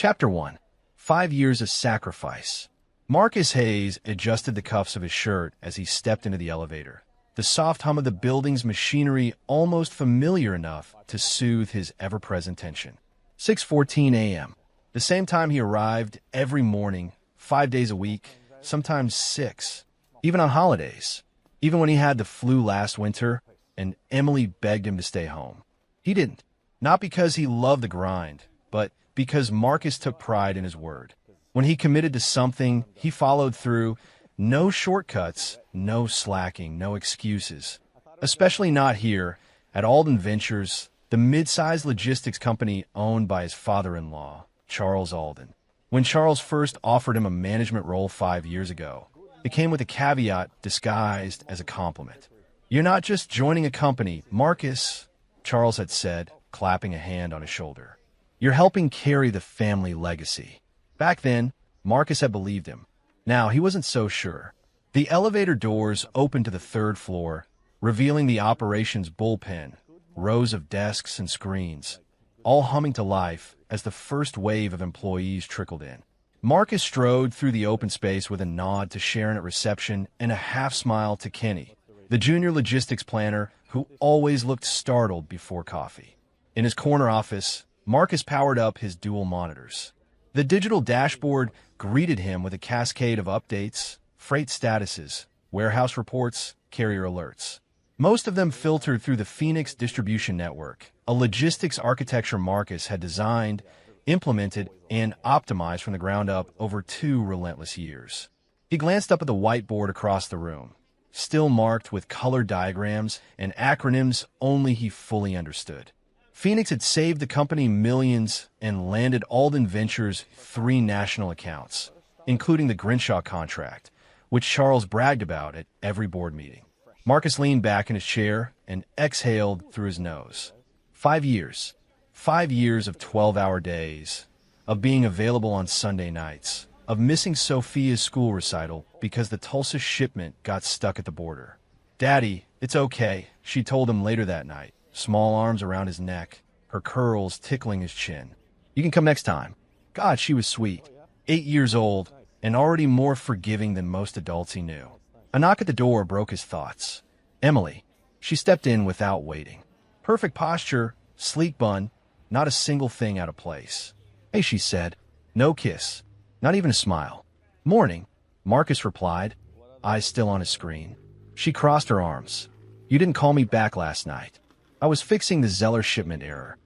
Chapter 1. 5 Years of Sacrifice. Marcus Hayes adjusted the cuffs of his shirt as he stepped into the elevator, the soft hum of the building's machinery almost familiar enough to soothe his ever-present tension. 6:14 a.m. The same time he arrived every morning, 5 days a week, sometimes 6, even on holidays, even when he had the flu last winter and Emily begged him to stay home. He didn't, not because he loved the grind, but because Marcus took pride in his word. When he committed to something, he followed through. No shortcuts, no slacking, no excuses. Especially not here at Alden Ventures, the mid-sized logistics company owned by his father-in-law, Charles Alden. When Charles first offered him a management role 5 years ago, it came with a caveat disguised as a compliment. "You're not just joining a company, Marcus," Charles had said, clapping a hand on his shoulder. "You're helping carry the family legacy." Back then, Marcus had believed him. Now, he wasn't so sure. The elevator doors opened to the third floor, revealing the operations bullpen, rows of desks and screens, all humming to life as the first wave of employees trickled in. Marcus strode through the open space with a nod to Sharon at reception and a half-smile to Kenny, the junior logistics planner who always looked startled before coffee. In his corner office, Marcus powered up his dual monitors. The digital dashboard greeted him with a cascade of updates, freight statuses, warehouse reports, carrier alerts. Most of them filtered through the Phoenix Distribution Network, a logistics architecture Marcus had designed, implemented, and optimized from the ground up over 2 relentless years. He glanced up at the whiteboard across the room, still marked with colored diagrams and acronyms only he fully understood. Phoenix had saved the company millions and landed Alden Ventures 3 national accounts, including the Grinshaw contract, which Charles bragged about at every board meeting. Marcus leaned back in his chair and exhaled through his nose. 5 years. 5 years of 12-hour days, of being available on Sunday nights, of missing Sophia's school recital because the Tulsa shipment got stuck at the border. "Daddy, it's okay," she told him later that night, small arms around his neck, her curls tickling his chin. "You can come next time." God, she was sweet. 8 years old, and already more forgiving than most adults he knew. A knock at the door broke his thoughts. Emily. She stepped in without waiting. Perfect posture, sleek bun, not a single thing out of place. "Hey," she said. No kiss, not even a smile. "Morning," Marcus replied, eyes still on his screen. She crossed her arms. "You didn't call me back last night. I was fixing the Zeller shipment error."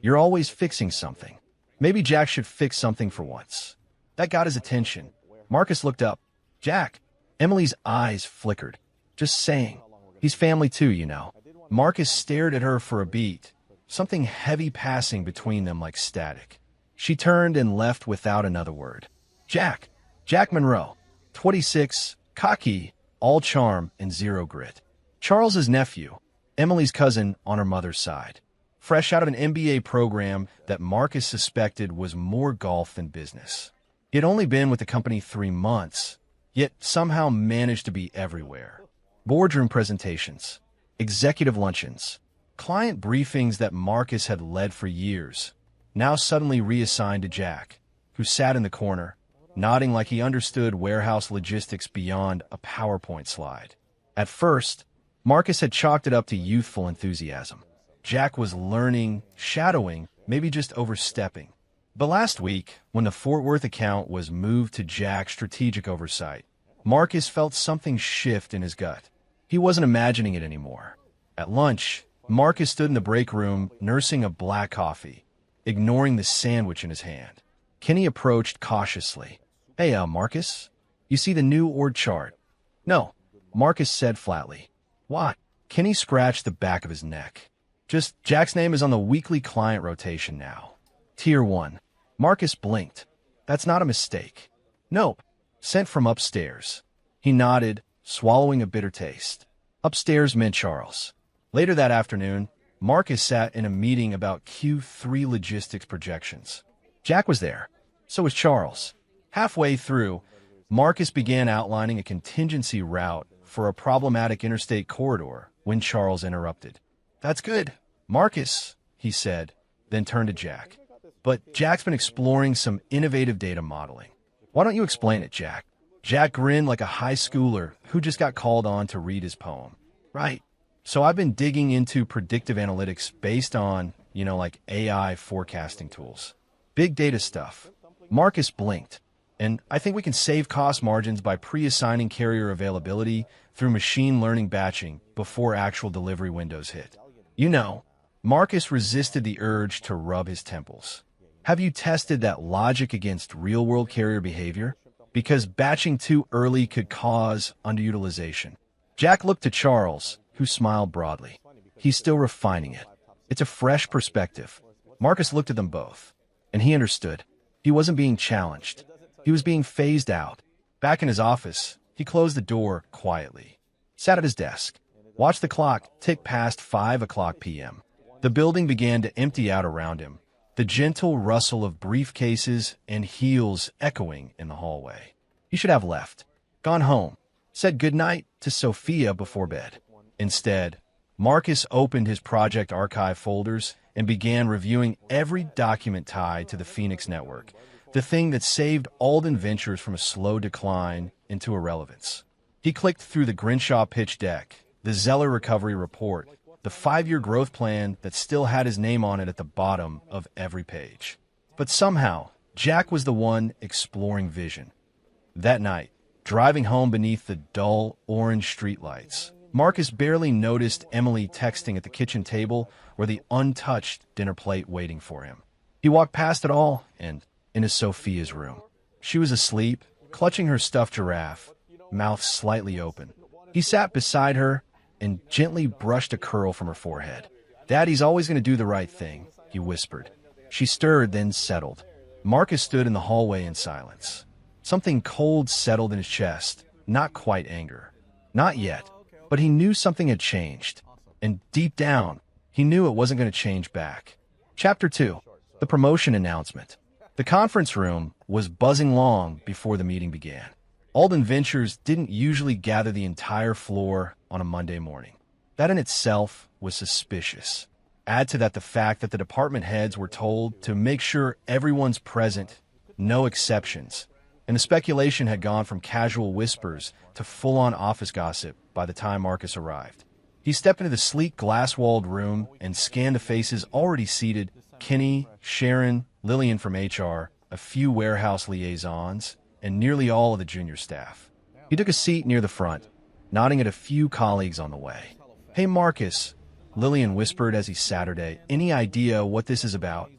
"You're always fixing something. Maybe Jack should fix something for once." That got his attention. Marcus looked up. "Jack." Emily's eyes flickered. "Just saying. He's family too, you know." Marcus stared at her for a beat, something heavy passing between them like static. She turned and left without another word. Jack. Jack Monroe. 26, cocky, all charm and zero grit. Charles's nephew, Emily's cousin on her mother's side. Fresh out of an MBA program that Marcus suspected was more golf than business. He had only been with the company 3 months, yet somehow managed to be everywhere. Boardroom presentations, executive luncheons, client briefings that Marcus had led for years, now suddenly reassigned to Jack, who sat in the corner, nodding like he understood warehouse logistics beyond a PowerPoint slide. At first, Marcus had chalked it up to youthful enthusiasm. Jack was learning, shadowing, maybe just overstepping. But last week, when the Fort Worth account was moved to Jack's strategic oversight, Marcus felt something shift in his gut. He wasn't imagining it anymore. At lunch, Marcus stood in the break room nursing a black coffee, ignoring the sandwich in his hand. Kenny approached cautiously. "Hey, Marcus, you see the new org chart?" "No," Marcus said flatly. "Why?" Kenny scratched the back of his neck. "Just Jack's name is on the weekly client rotation now. Tier 1. Marcus blinked. "That's not a mistake." "Nope. Sent from upstairs." He nodded, swallowing a bitter taste. Upstairs meant Charles. Later that afternoon, Marcus sat in a meeting about Q3 logistics projections. Jack was there. So was Charles. Halfway through, Marcus began outlining a contingency route for a problematic interstate corridor when Charles interrupted. "That's good, Marcus," he said, then turned to Jack. but Jack's been exploring some innovative data modeling. Why don't you explain it, Jack? Jack grinned like a high schooler who just got called on to read his poem. Right. So I've been digging into predictive analytics based on, like AI forecasting tools. Big data stuff. Marcus blinked. And I think we can save cost margins by pre-assigning carrier availability through machine learning batching before actual delivery windows hit. Marcus resisted the urge to rub his temples. Have you tested that logic against real-world carrier behavior? Because batching too early could cause underutilization. Jack looked to Charles, who smiled broadly. He's still refining it. It's a fresh perspective. Marcus looked at them both, and he understood. He wasn't being challenged. He was being phased out. Back in his office, he closed the door quietly, sat at his desk, watched the clock tick past 5 p.m. The building began to empty out around him, the gentle rustle of briefcases and heels echoing in the hallway. He should have left, gone home, said goodnight to Sophia before bed. Instead, Marcus opened his project archive folders and began reviewing every document tied to the Phoenix network, the thing that saved Alden Ventures from a slow decline into irrelevance. He clicked through the Grinshaw pitch deck, the Zeller recovery report, the 5-year growth plan that still had his name on it at the bottom of every page. But somehow, Jack was the one exploring vision. That night, driving home beneath the dull orange streetlights, Marcus barely noticed Emily texting at the kitchen table or the untouched dinner plate waiting for him. He walked past it all and into Sophia's room. She was asleep, clutching her stuffed giraffe, mouth slightly open. He sat beside her and gently brushed a curl from her forehead. "Daddy's always going to do the right thing," he whispered. She stirred, then settled. Marcus stood in the hallway in silence. Something cold settled in his chest, not quite anger. Not yet, but he knew something had changed. And deep down, he knew it wasn't going to change back. Chapter 2. The promotion announcement. The conference room was buzzing long before the meeting began. Alden Ventures didn't usually gather the entire floor on a Monday morning. That in itself was suspicious. Add to that the fact that the department heads were told to make sure everyone's present, no exceptions, and the speculation had gone from casual whispers to full-on office gossip by the time Marcus arrived. He stepped into the sleek glass-walled room and scanned the faces already seated: Kenny, Sharon, Lillian from HR, a few warehouse liaisons, and nearly all of the junior staff. He took a seat near the front, nodding at a few colleagues on the way. "Hey, Marcus," Lillian whispered as he Saturday, "any idea what this is about?"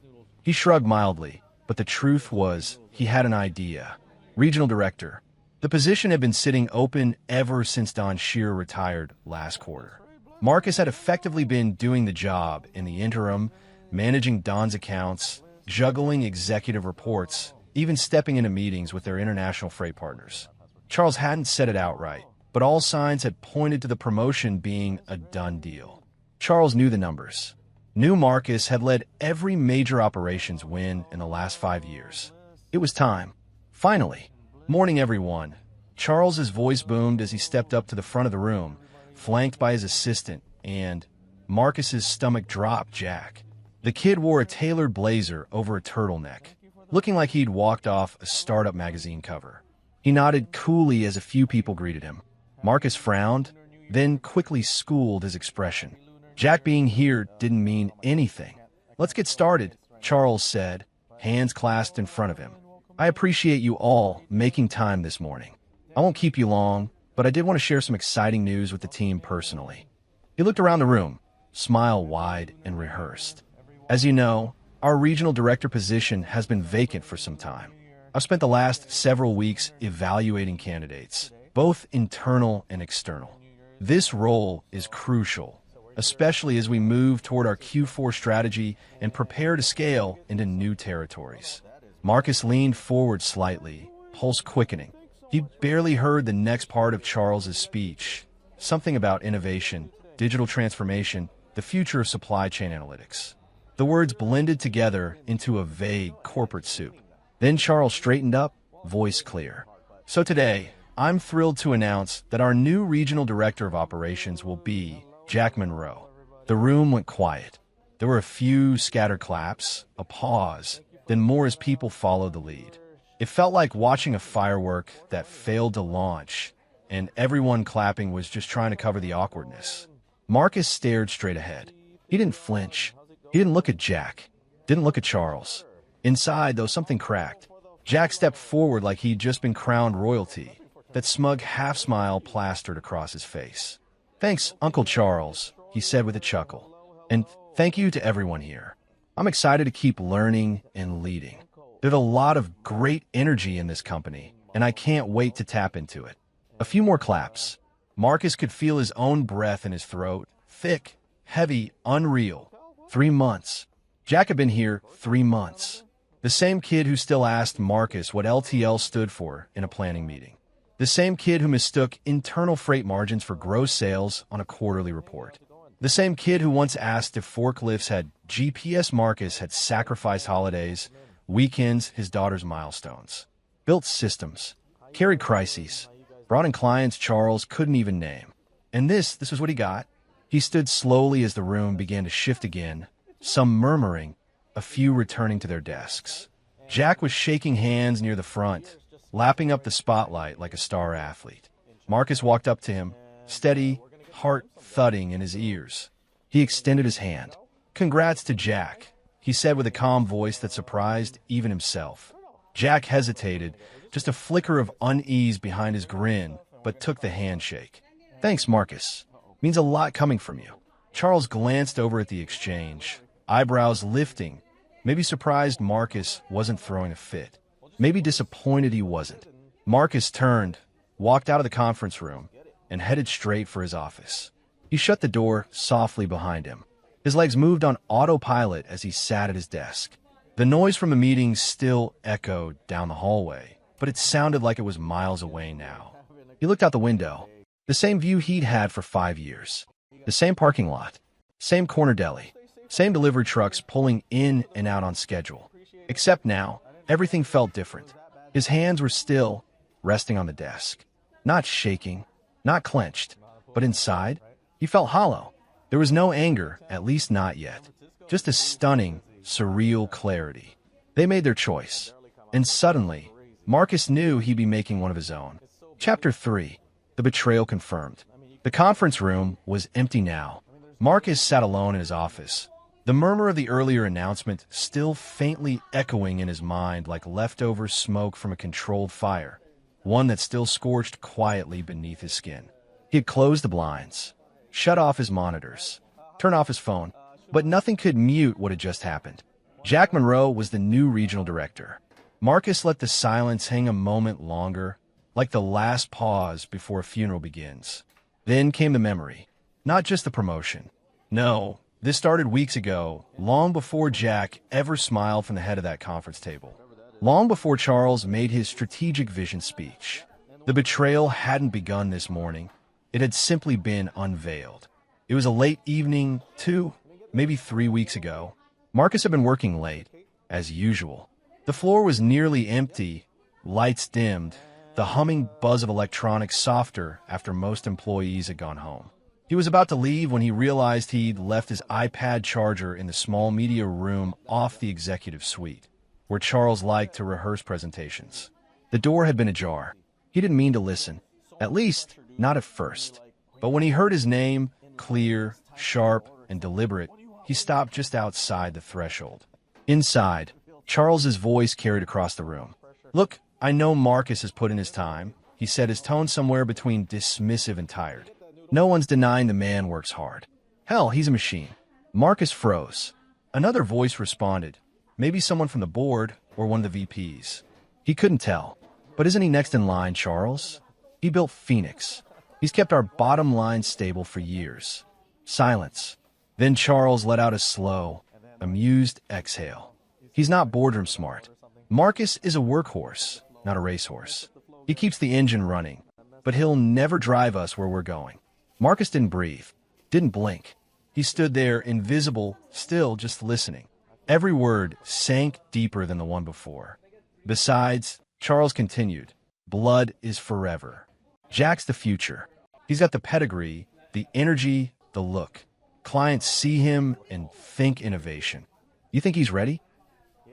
He shrugged mildly, but the truth was he had an idea. Regional director. The position had been sitting open ever since Don Shearer retired last quarter. Marcus had effectively been doing the job in the interim, managing Don's accounts, juggling executive reports, even stepping into meetings with their international freight partners. Charles hadn't said it outright, but all signs had pointed to the promotion being a done deal. Charles knew the numbers. Knew Marcus had led every major operations win in the last 5 years. It was time. Finally. "Morning, everyone." Charles's voice boomed as he stepped up to the front of the room, flanked by his assistant, and Marcus's stomach dropped. Jack. The kid wore a tailored blazer over a turtleneck, looking like he'd walked off a startup magazine cover. He nodded coolly as a few people greeted him. Marcus frowned, then quickly schooled his expression. Jack being here didn't mean anything. "Let's get started," Charles said, hands clasped in front of him. "I appreciate you all making time this morning. I won't keep you long, but I did want to share some exciting news with the team personally." He looked around the room, smile wide and rehearsed. "As you know, our regional director position has been vacant for some time. I've spent the last several weeks evaluating candidates, both internal and external. This role is crucial, especially as we move toward our Q4 strategy and prepare to scale into new territories." Marcus leaned forward slightly, pulse quickening. He barely heard the next part of Charles's speech, something about innovation, digital transformation, the future of supply chain analytics. The words blended together into a vague corporate soup. Then Charles straightened up, voice clear. "So today, I'm thrilled to announce that our new regional director of operations will be Jack Monroe." The room went quiet. There were a few scattered claps, a pause, then more as people followed the lead. It felt like watching a firework that failed to launch, and everyone clapping was just trying to cover the awkwardness. Marcus stared straight ahead. He didn't flinch. He didn't look at Jack. Didn't look at Charles. Inside, though, something cracked. Jack stepped forward like he'd just been crowned royalty. That smug half-smile plastered across his face. "Thanks, Uncle Charles," he said with a chuckle. "And thank you to everyone here. I'm excited to keep learning and leading. There's a lot of great energy in this company, and I can't wait to tap into it." A few more claps. Marcus could feel his own breath in his throat. Thick, heavy, unreal. 3 months. Jack had been here 3 months. The same kid who still asked Marcus what LTL stood for in a planning meeting. The same kid who mistook internal freight margins for gross sales on a quarterly report. The same kid who once asked if forklifts had GPS. Marcus had sacrificed holidays, weekends, his daughter's milestones. Built systems. Carried crises. Brought in clients Charles couldn't even name. And this was what he got. He stood slowly as the room began to shift again, some murmuring, a few returning to their desks. Jack was shaking hands near the front, lapping up the spotlight like a star athlete. Marcus walked up to him, steady, heart thudding in his ears. He extended his hand. "Congrats to Jack," he said with a calm voice that surprised even himself. Jack hesitated, just a flicker of unease behind his grin, but took the handshake. "Thanks, Marcus. Means a lot coming from you." Charles glanced over at the exchange, eyebrows lifting, maybe surprised Marcus wasn't throwing a fit. Maybe disappointed he wasn't. Marcus turned, walked out of the conference room, and headed straight for his office. He shut the door softly behind him. His legs moved on autopilot as he sat at his desk. The noise from the meeting still echoed down the hallway, but it sounded like it was miles away now. He looked out the window. The same view he'd had for 5 years. The same parking lot. Same corner deli. Same delivery trucks pulling in and out on schedule. Except now, everything felt different. His hands were still, resting on the desk. Not shaking, not clenched, but inside, he felt hollow. There was no anger, at least not yet. Just a stunning, surreal clarity. They made their choice. And suddenly, Marcus knew he'd be making one of his own. Chapter 3. The Betrayal Confirmed. The conference room was empty now. Marcus sat alone in his office. The murmur of the earlier announcement still faintly echoing in his mind like leftover smoke from a controlled fire, one that still scorched quietly beneath his skin. He had closed the blinds, shut off his monitors, turned off his phone, but nothing could mute what had just happened. Jack Monroe was the new regional director. Marcus let the silence hang a moment longer, like the last pause before a funeral begins. Then came the memory, not just the promotion. No, this started weeks ago, long before Jack ever smiled from the head of that conference table. Long before Charles made his strategic vision speech. The betrayal hadn't begun this morning. It had simply been unveiled. It was a late evening, 2, maybe 3 weeks ago. Marcus had been working late, as usual. The floor was nearly empty, lights dimmed, the humming buzz of electronics softer after most employees had gone home. He was about to leave when he realized he'd left his iPad charger in the small media room off the executive suite, where Charles liked to rehearse presentations. The door had been ajar. He didn't mean to listen, at least not at first. But when he heard his name, clear, sharp, and deliberate, he stopped just outside the threshold. Inside, Charles's voice carried across the room. "Look, I know Marcus has put in his time," he said, his tone somewhere between dismissive and tired. "No one's denying the man works hard. Hell, he's a machine." Marcus froze. Another voice responded, maybe someone from the board or one of the VPs. He couldn't tell. "But isn't he next in line, Charles? He built Phoenix. He's kept our bottom line stable for years." Silence. Then Charles let out a slow, amused exhale. "He's not boardroom smart. Marcus is a workhorse, not a racehorse. He keeps the engine running, but he'll never drive us where we're going." Marcus didn't breathe, didn't blink. He stood there, invisible, still just listening. Every word sank deeper than the one before. "Besides," Charles continued, "blood is forever. Jack's the future. He's got the pedigree, the energy, the look. Clients see him and think innovation. You think he's ready?"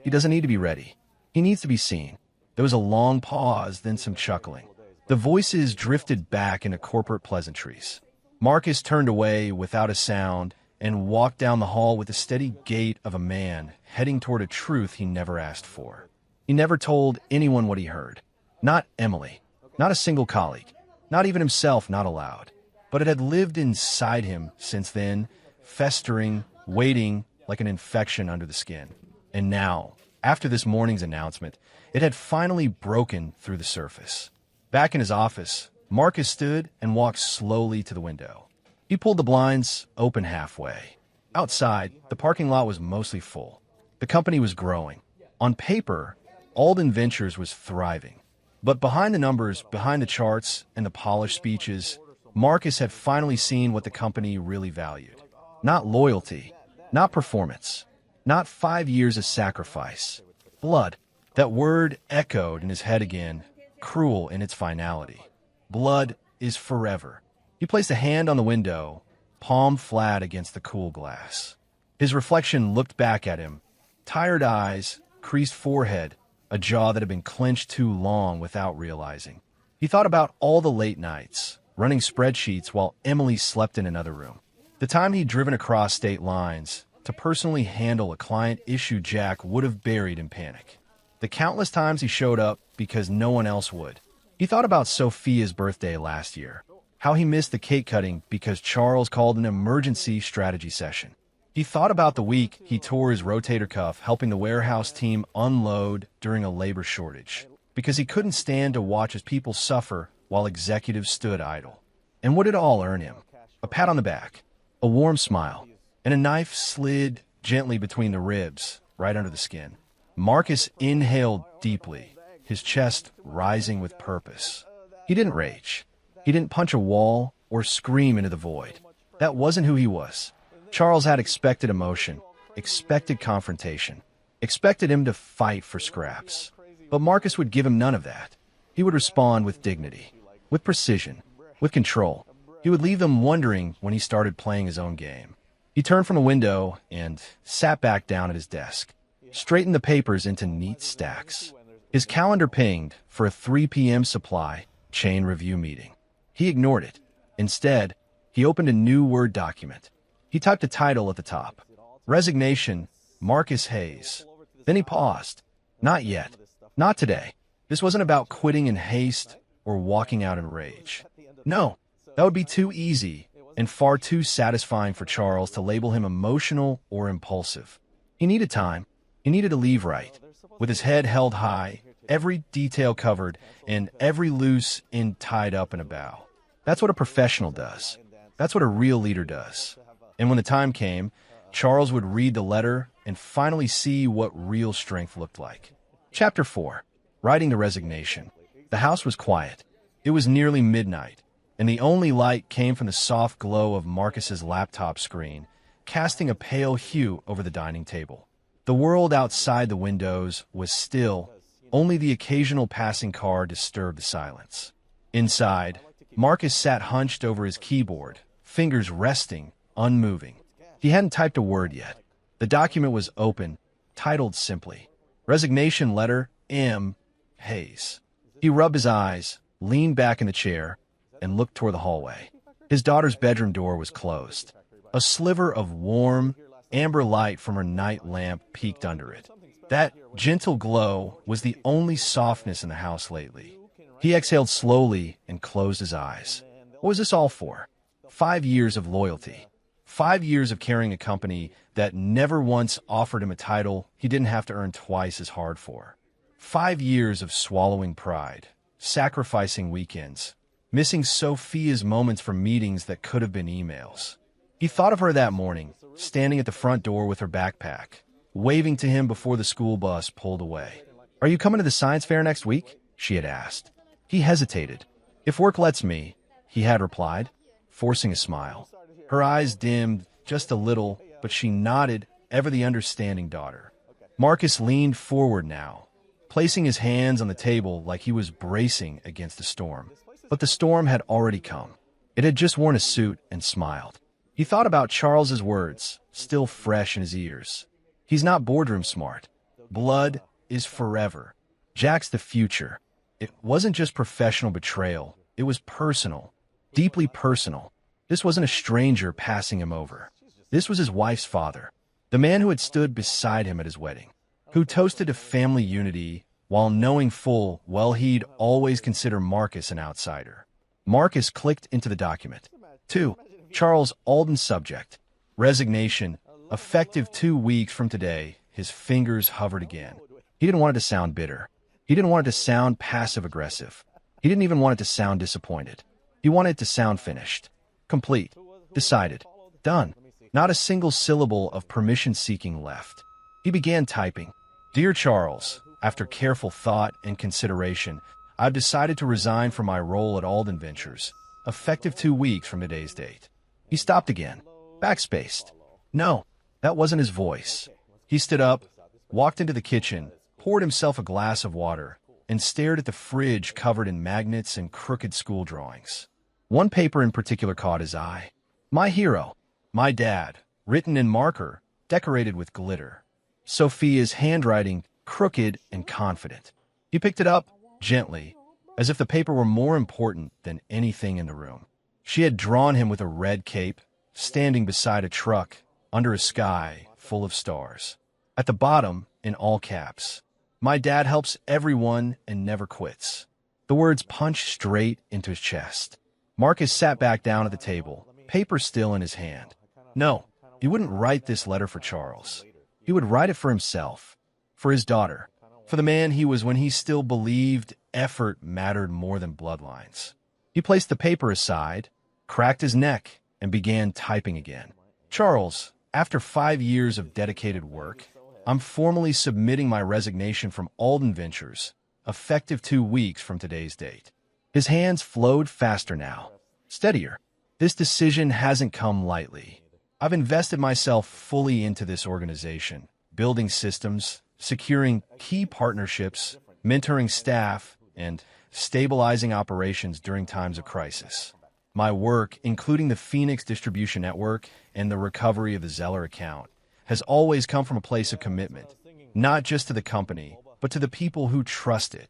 He doesn't need to be ready. He needs to be seen. There was a long pause, then some chuckling. The voices drifted back into corporate pleasantries. Marcus turned away without a sound and walked down the hall with the steady gait of a man heading toward a truth he never asked for. He never told anyone what he heard. Not Emily, not a single colleague, not even himself, not aloud. But it had lived inside him since then, festering, waiting like an infection under the skin. And now, after this morning's announcement, it had finally broken through the surface. Back in his office, Marcus stood and walked slowly to the window. He pulled the blinds open halfway. Outside, the parking lot was mostly full. The company was growing. On paper, Alden Ventures was thriving. But behind the numbers, behind the charts, and the polished speeches, Marcus had finally seen what the company really valued. Not loyalty, not performance, not 5 years of sacrifice. Blood. That word echoed in his head again, cruel in its finality. Blood is forever. He placed a hand on the window, palm flat against the cool glass. His reflection looked back at him, tired eyes, creased forehead, a jaw that had been clenched too long without realizing. He thought about all the late nights, running spreadsheets while Emily slept in another room. The time he'd driven across state lines to personally handle a client issue Jack would have buried in panic. The countless times he showed up because no one else would. He thought about Sophia's birthday last year, how he missed the cake cutting because Charles called an emergency strategy session. He thought about the week he tore his rotator cuff helping the warehouse team unload during a labor shortage, because he couldn't stand to watch as people suffer while executives stood idle. And what did it all earn him? A pat on the back, a warm smile, and a knife slid gently between the ribs, right under the skin. Marcus inhaled deeply, his chest rising with purpose. He didn't rage. He didn't punch a wall or scream into the void. That wasn't who he was. Charles had expected emotion, expected confrontation, expected him to fight for scraps. But Marcus would give him none of that. He would respond with dignity, with precision, with control. He would leave them wondering when he started playing his own game. He turned from the window and sat back down at his desk, straightened the papers into neat stacks. His calendar pinged for a 3 p.m. supply chain review meeting. He ignored it. Instead, he opened a new Word document. He typed a title at the top. Resignation, Marcus Hayes. Then he paused. Not yet. Not today. This wasn't about quitting in haste or walking out in rage. No, that would be too easy and far too satisfying for Charles to label him emotional or impulsive. He needed time. He needed to leave right, with his head held high, every detail covered, and every loose end tied up in a bow. That's what a professional does. That's what a real leader does. And when the time came, Charles would read the letter and finally see what real strength looked like. Chapter 4. Writing the resignation. The house was quiet. It was nearly midnight, and the only light came from the soft glow of Marcus's laptop screen, casting a pale hue over the dining table. The world outside the windows was still. Only the occasional passing car disturbed the silence. Inside, Marcus sat hunched over his keyboard, fingers resting, unmoving. He hadn't typed a word yet. The document was open, titled simply, Resignation Letter M. Hayes. He rubbed his eyes, leaned back in the chair, and looked toward the hallway. His daughter's bedroom door was closed. A sliver of warm, amber light from her night lamp peeked under it. That gentle glow was the only softness in the house lately. He exhaled slowly and closed his eyes. What was this all for? 5 years of loyalty. 5 years of carrying a company that never once offered him a title he didn't have to earn twice as hard for. 5 years of swallowing pride, sacrificing weekends, missing Sophia's moments from meetings that could have been emails. He thought of her that morning, standing at the front door with her backpack, waving to him before the school bus pulled away. "Are you coming to the science fair next week?" she had asked. He hesitated. "If work lets me," he had replied, forcing a smile. Her eyes dimmed just a little, but she nodded, ever the understanding daughter. Marcus leaned forward now, placing his hands on the table like he was bracing against a storm. But the storm had already come. It had just worn a suit and smiled. He thought about Charles's words, still fresh in his ears. He's not boardroom smart, Blood is forever. Jack's the future. It wasn't just professional betrayal. It was personal. Deeply personal. This wasn't a stranger passing him over. This was his wife's father. The man who had stood beside him at his wedding. Who toasted to family unity while knowing full well he'd always consider Marcus an outsider. Marcus clicked into the document. 2. Charles Alden subject. Resignation. Effective 2 weeks from today. His fingers hovered again. He didn't want it to sound bitter. He didn't want it to sound passive-aggressive. He didn't even want it to sound disappointed. He wanted it to sound finished. Complete. Decided. Done. Not a single syllable of permission-seeking left. He began typing. Dear Charles, after careful thought and consideration, I've decided to resign from my role at Alden Ventures, effective 2 weeks from today's date. He stopped again. Backspaced. No, that wasn't his voice. He stood up, walked into the kitchen, poured himself a glass of water, and stared at the fridge covered in magnets and crooked school drawings. One paper in particular caught his eye. My hero, my dad, written in marker, decorated with glitter. Sophia's handwriting, crooked and confident. He picked it up, gently, as if the paper were more important than anything in the room. She had drawn him with a red cape, standing beside a truck, under a sky full of stars. At the bottom, in all caps, my dad helps everyone and never quits. The words punched straight into his chest. Marcus sat back down at the table, paper still in his hand. No, he wouldn't write this letter for Charles. He would write it for himself, for his daughter, for the man he was when he still believed effort mattered more than bloodlines. He placed the paper aside, cracked his neck, and began typing again. Charles, after 5 years of dedicated work, I'm formally submitting my resignation from Alden Ventures, effective 2 weeks from today's date. His hands flowed faster now, steadier. This decision hasn't come lightly. I've invested myself fully into this organization, building systems, securing key partnerships, mentoring staff, and stabilizing operations during times of crisis. My work, including the Phoenix Distribution Network and the recovery of the Zeller account, has always come from a place of commitment, not just to the company, but to the people who trust it.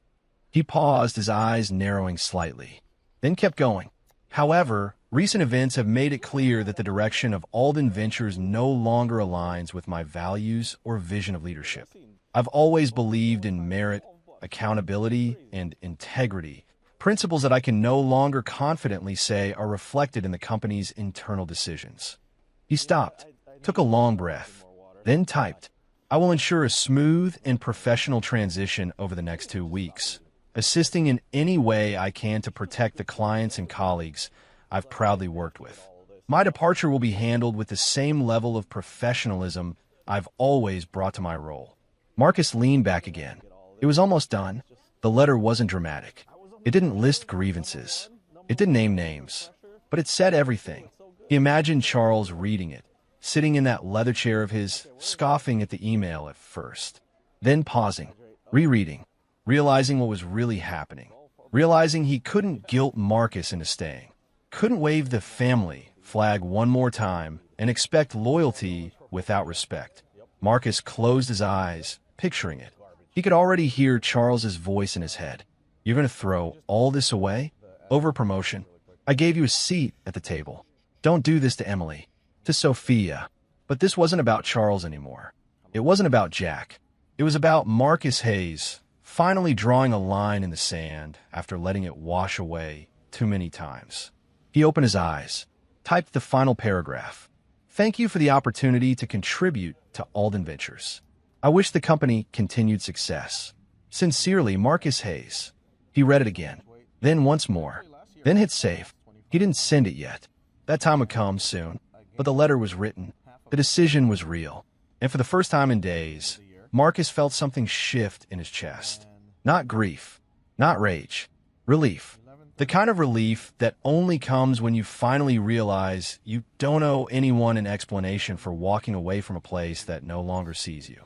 He paused, his eyes narrowing slightly, then kept going. However, recent events have made it clear that the direction of Alden Ventures no longer aligns with my values or vision of leadership. I've always believed in merit, accountability, and integrity, principles that I can no longer confidently say are reflected in the company's internal decisions. He stopped, took a long breath, then typed, I will ensure a smooth and professional transition over the next 2 weeks, assisting in any way I can to protect the clients and colleagues I've proudly worked with. My departure will be handled with the same level of professionalism I've always brought to my role. Marcus leaned back again. It was almost done. The letter wasn't dramatic. It didn't list grievances. It didn't name names. But it said everything. He imagined Charles reading it, sitting in that leather chair of his, scoffing at the email at first, then pausing, rereading, realizing what was really happening, realizing he couldn't guilt Marcus into staying, couldn't wave the family flag one more time and expect loyalty without respect. Marcus closed his eyes, picturing it. He could already hear Charles's voice in his head. You're going to throw all this away? Over promotion. I gave you a seat at the table. Don't do this to Emily, to Sophia. But this wasn't about Charles anymore. It wasn't about Jack. It was about Marcus Hayes, finally drawing a line in the sand after letting it wash away too many times. He opened his eyes, typed the final paragraph. Thank you for the opportunity to contribute to Alden Ventures. I wish the company continued success. Sincerely, Marcus Hayes. He read it again, then once more, then hit save. He didn't send it yet. That time would come soon, but the letter was written. The decision was real. And for the first time in days, Marcus felt something shift in his chest. Not grief, not rage, relief. The kind of relief that only comes when you finally realize you don't owe anyone an explanation for walking away from a place that no longer sees you.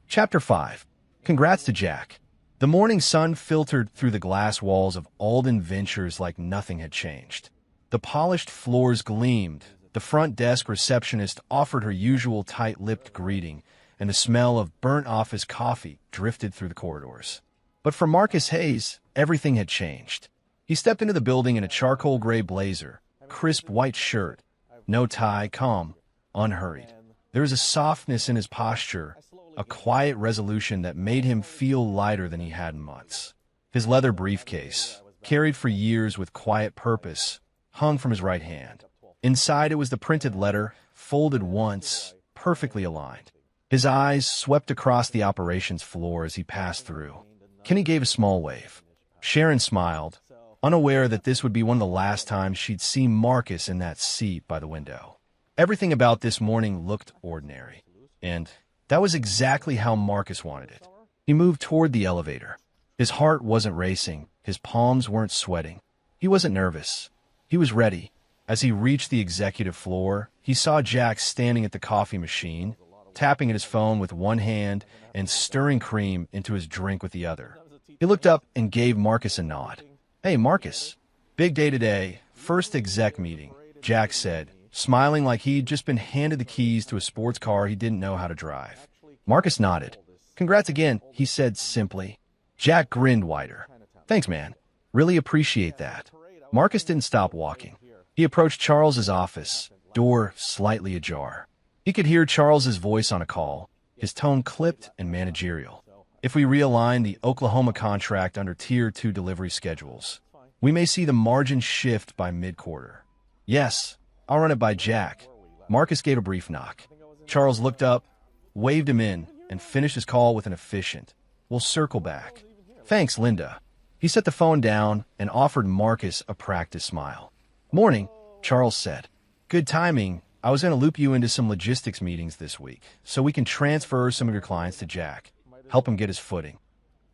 Chapter 5. Congrats to Jack. The morning sun filtered through the glass walls of Alden Ventures like nothing had changed. The polished floors gleamed. The front desk receptionist offered her usual tight-lipped greeting, and the smell of burnt office coffee drifted through the corridors. But for Marcus Hayes, everything had changed. He stepped into the building in a charcoal gray blazer, crisp white shirt, no tie, calm, unhurried. There was a softness in his posture, a quiet resolution that made him feel lighter than he had in months. His leather briefcase, carried for years with quiet purpose, hung from his right hand. Inside it was the printed letter, folded once, perfectly aligned. His eyes swept across the operations floor as he passed through. Kenny gave a small wave. Sharon smiled, unaware that this would be one of the last times she'd see Marcus in that seat by the window. Everything about this morning looked ordinary, and that was exactly how Marcus wanted it. He moved toward the elevator. His heart wasn't racing, his palms weren't sweating. He wasn't nervous. He was ready. As he reached the executive floor, he saw Jack standing at the coffee machine, tapping at his phone with one hand and stirring cream into his drink with the other. He looked up and gave Marcus a nod. "Hey, Marcus. Big day today. First exec meeting," Jack said, smiling like he'd just been handed the keys to a sports car he didn't know how to drive. Marcus nodded. "Congrats again," he said simply. Jack grinned wider. "Thanks, man. Really appreciate that." Marcus didn't stop walking. He approached Charles's office, door slightly ajar. He could hear Charles's voice on a call, his tone clipped and managerial. "If we realign the Oklahoma contract under Tier 2 delivery schedules, we may see the margin shift by mid-quarter." "Yes, I'll run it by Jack." Marcus gave a brief knock. Charles looked up, waved him in, and finished his call with an efficient, "We'll circle back." "Thanks, Linda." He set the phone down and offered Marcus a practice smile. "Morning," Charles said. "Good timing. I was going to loop you into some logistics meetings this week, so we can transfer some of your clients to Jack, help him get his footing."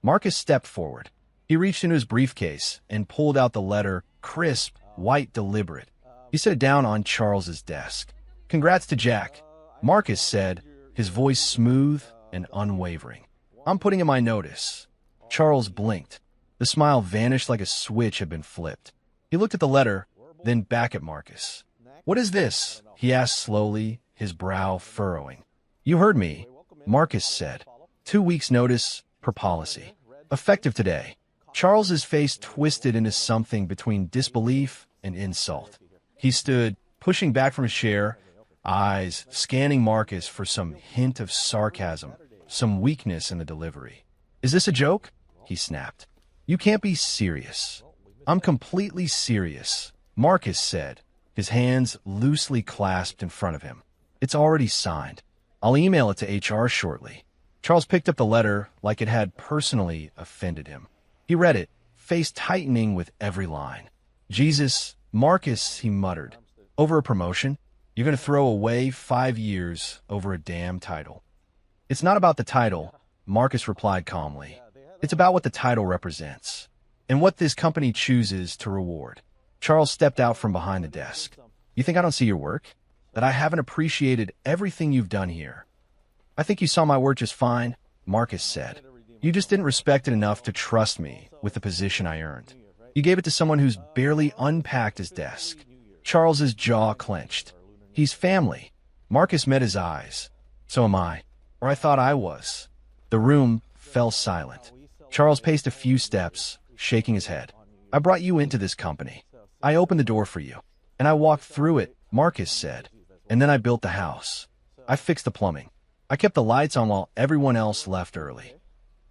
Marcus stepped forward. He reached into his briefcase and pulled out the letter, crisp, white, deliberate. He set it down on Charles's desk. "Congrats to Jack," Marcus said, his voice smooth and unwavering. "I'm putting in my notice." Charles blinked. The smile vanished like a switch had been flipped. He looked at the letter, then back at Marcus. "What is this?" he asked slowly, his brow furrowing. "You heard me," Marcus said. 2 weeks' notice, per policy. Effective today. Charles's face twisted into something between disbelief and insult. He stood, pushing back from his chair, eyes scanning Marcus for some hint of sarcasm, some weakness in the delivery. "Is this a joke?" he snapped. "You can't be serious." "I'm completely serious," Marcus said, his hands loosely clasped in front of him. "It's already signed. I'll email it to HR shortly." Charles picked up the letter like it had personally offended him. He read it, face tightening with every line. "Jesus, Marcus," he muttered. "Over a promotion? You're going to throw away 5 years over a damn title." "It's not about the title," Marcus replied calmly. "It's about what the title represents, and what this company chooses to reward." Charles stepped out from behind the desk. "You think I don't see your work? That I haven't appreciated everything you've done here?" "I think you saw my work just fine," Marcus said. "You just didn't respect it enough to trust me with the position I earned. You gave it to someone who's barely unpacked his desk." Charles's jaw clenched. "He's family." Marcus met his eyes. "So am I. Or I thought I was." The room fell silent. Charles paced a few steps, shaking his head. "I brought you into this company. I opened the door for you, and I walked through it," Marcus said. "And then I built the house. I fixed the plumbing. I kept the lights on while everyone else left early."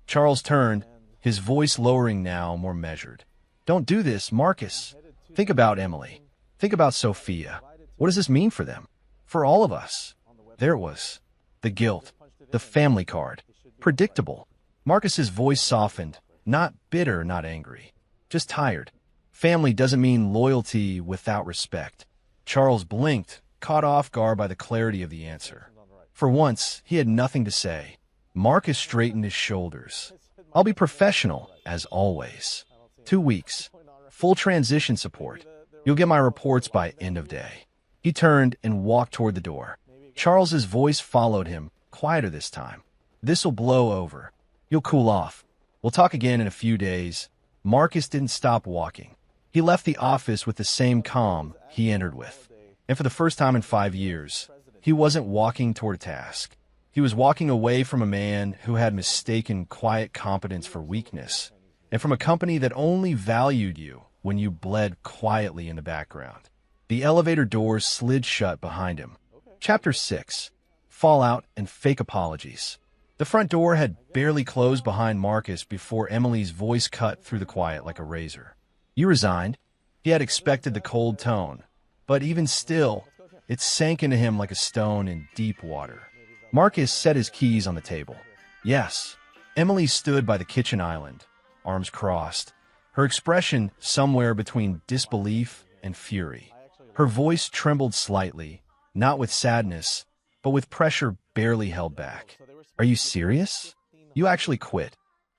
Charles turned, his voice lowering now, more measured. "Don't do this, Marcus. Think about Emily. Think about Sophia. What does this mean for them? For all of us?" There it was. The guilt. The family card. Predictable. Marcus's voice softened, not bitter, not angry. Just tired. Family doesn't mean loyalty without respect. Charles blinked, caught off guard by the clarity of the answer. For once, he had nothing to say. Marcus straightened his shoulders. "I'll be professional, as always. 2 weeks. Full transition support. You'll get my reports by end of day." He turned and walked toward the door. Charles's voice followed him, quieter this time. "This'll blow over. You'll cool off. We'll talk again in a few days." Marcus didn't stop walking. He left the office with the same calm he entered with. And for the first time in 5 years, he wasn't walking toward a task. He was walking away from a man who had mistaken quiet competence for weakness, and from a company that only valued you when you bled quietly in the background. The elevator doors slid shut behind him. Chapter 6. Fallout and Fake Apologies. The front door had barely closed behind Marcus before Emily's voice cut through the quiet like a razor. You resigned? He had expected the cold tone, but even still, it sank into him like a stone in deep water. Marcus set his keys on the table. Yes. Emily stood by the kitchen island, arms crossed, her expression somewhere between disbelief and fury. Her voice trembled slightly, not with sadness, but with pressure barely held back. Are you serious? You actually quit.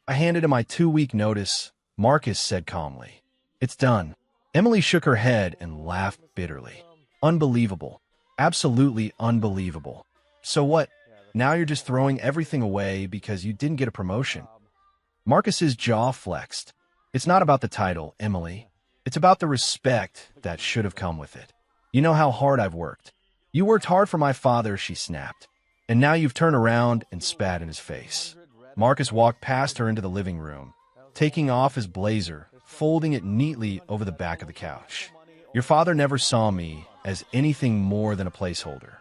I handed him my 2-week notice, Marcus said calmly. It's done. Emily shook her head and laughed bitterly. Unbelievable. Absolutely unbelievable. So what? Now you're just throwing everything away because you didn't get a promotion. Marcus's jaw flexed. It's not about the title, Emily. It's about the respect that should have come with it. You know how hard I've worked. You worked hard for my father, she snapped. And now you've turned around and spat in his face. Marcus walked past her into the living room, taking off his blazer, folding it neatly over the back of the couch. Your father never saw me as anything more than a placeholder.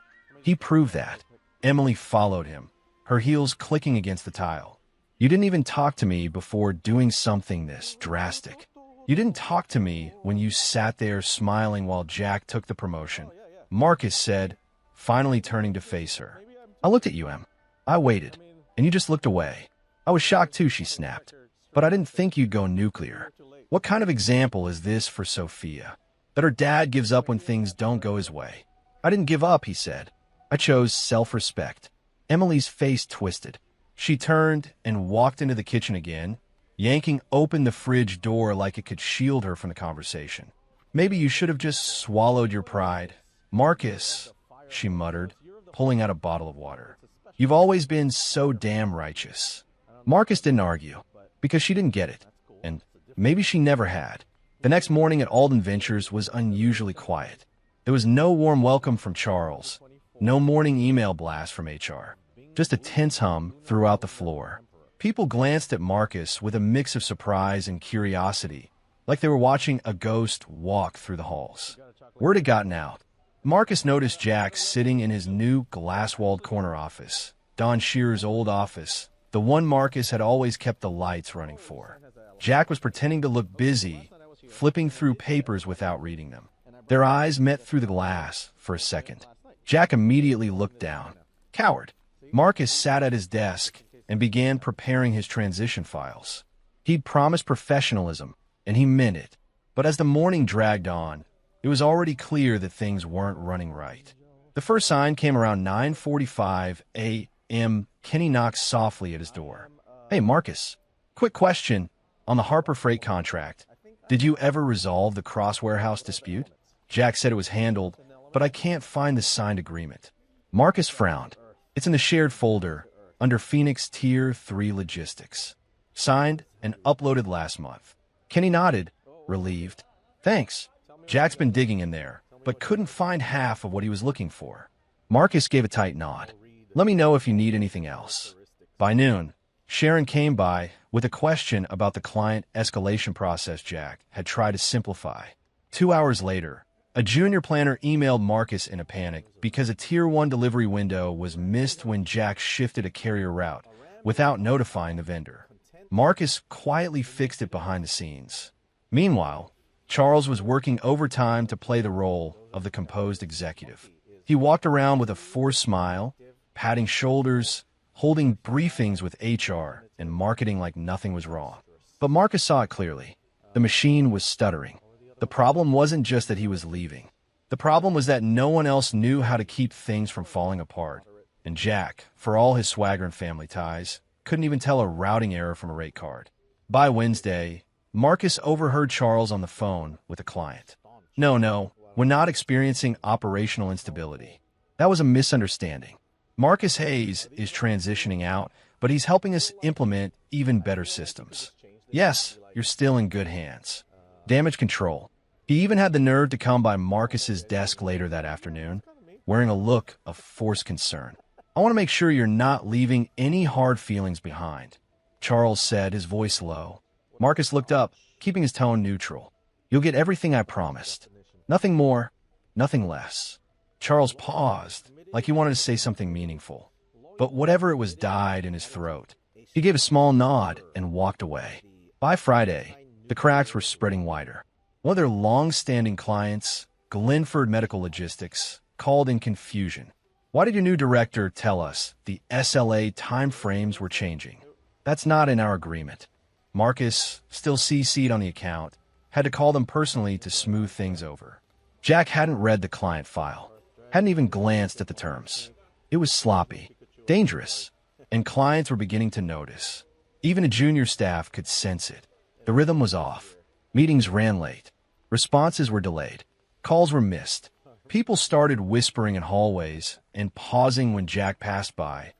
He proved that. Emily followed him, her heels clicking against the tile. You didn't even talk to me before doing something this drastic. You didn't talk to me when you sat there smiling while Jack took the promotion, Marcus said, finally turning to face her. I looked at you, Em. I waited, and you just looked away. I was shocked too, she snapped. But I didn't think you'd go nuclear. What kind of example is this for Sophia? That her dad gives up when things don't go his way. I didn't give up, he said. I chose self-respect. Emily's face twisted. She turned and walked into the kitchen again, yanking open the fridge door like it could shield her from the conversation. Maybe you should have just swallowed your pride. Marcus, she muttered, pulling out a bottle of water. You've always been so damn righteous. Marcus didn't argue, because she didn't get it, and maybe she never had. The next morning at Alden Ventures was unusually quiet. There was no warm welcome from Charles, no morning email blast from HR, just a tense hum throughout the floor. People glanced at Marcus with a mix of surprise and curiosity, like they were watching a ghost walk through the halls. Word had gotten out. Marcus noticed Jack sitting in his new glass-walled corner office, Don Shearer's old office, the one Marcus had always kept the lights running for. Jack was pretending to look busy, flipping through papers without reading them. Their eyes met through the glass for a second. Jack immediately looked down. Coward. Marcus sat at his desk and began preparing his transition files. He'd promised professionalism, and he meant it. But as the morning dragged on, it was already clear that things weren't running right. The first sign came around 9:45 a.m. Kenny knocked softly at his door. Hey, Marcus. Quick question. On the Harper Freight contract, did you ever resolve the cross-warehouse dispute? Jack said it was handled, but I can't find the signed agreement. Marcus frowned. It's in the shared folder, under Phoenix Tier 3 Logistics. Signed and uploaded last month. Kenny nodded, relieved. Thanks. Jack's been digging in there, but couldn't find half of what he was looking for. Marcus gave a tight nod. Let me know if you need anything else. By noon, Sharon came by with a question about the client escalation process Jack had tried to simplify. 2 hours later, a junior planner emailed Marcus in a panic because a Tier 1 delivery window was missed when Jack shifted a carrier route without notifying the vendor. Marcus quietly fixed it behind the scenes. Meanwhile, Charles was working overtime to play the role of the composed executive. He walked around with a forced smile, patting shoulders, holding briefings with HR and marketing like nothing was wrong. But Marcus saw it clearly. The machine was stuttering. The problem wasn't just that he was leaving. The problem was that no one else knew how to keep things from falling apart. And Jack, for all his swagger and family ties, couldn't even tell a routing error from a rate card. By Wednesday, Marcus overheard Charles on the phone with a client. No, we're not experiencing operational instability. That was a misunderstanding. Marcus Hayes is transitioning out, but he's helping us implement even better systems. Yes, you're still in good hands. Damage control. He even had the nerve to come by Marcus's desk later that afternoon, wearing a look of forced concern. I want to make sure you're not leaving any hard feelings behind, Charles said, his voice low. Marcus looked up, keeping his tone neutral. You'll get everything I promised. Nothing more, nothing less. Charles paused, like he wanted to say something meaningful. But whatever it was died in his throat. He gave a small nod and walked away. By Friday, the cracks were spreading wider. One of their long-standing clients, Glenford Medical Logistics, called in confusion. Why did your new director tell us the SLA timeframes were changing? That's not in our agreement. Marcus, still CC'd on the account, had to call them personally to smooth things over. Jack hadn't read the client file, hadn't even glanced at the terms. It was sloppy, dangerous, and clients were beginning to notice. Even a junior staff could sense it. The rhythm was off. Meetings ran late. Responses were delayed. Calls were missed. People started whispering in hallways and pausing when Jack passed by,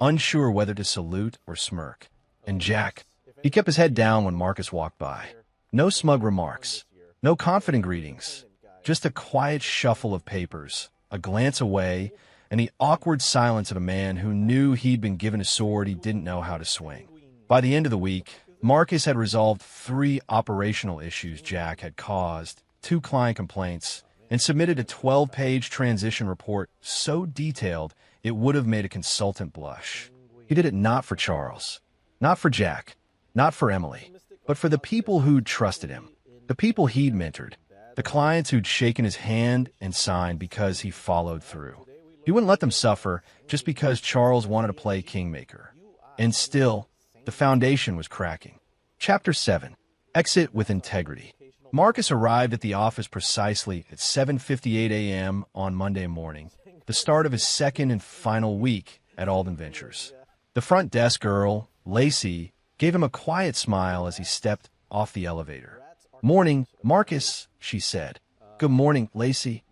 unsure whether to salute or smirk. And Jack, he kept his head down when Marcus walked by. No smug remarks, no confident greetings, just a quiet shuffle of papers, a glance away, and the awkward silence of a man who knew he'd been given a sword he didn't know how to swing. By the end of the week, Marcus had resolved 3 operational issues Jack had caused, 2 client complaints, and submitted a 12-page transition report so detailed it would have made a consultant blush. He did it not for Charles, not for Jack, not for Emily, but for the people who'd trusted him, the people he'd mentored, the clients who'd shaken his hand and signed because he followed through. He wouldn't let them suffer just because Charles wanted to play kingmaker. And still, the foundation was cracking. Chapter 7. Exit with Integrity. Marcus arrived at the office precisely at 7:58 a.m. on Monday morning, the start of his second and final week at Alden Ventures. The front desk girl, Lacey, gave him a quiet smile as he stepped off the elevator. "Morning, Marcus," she said. "Good morning, Lacey."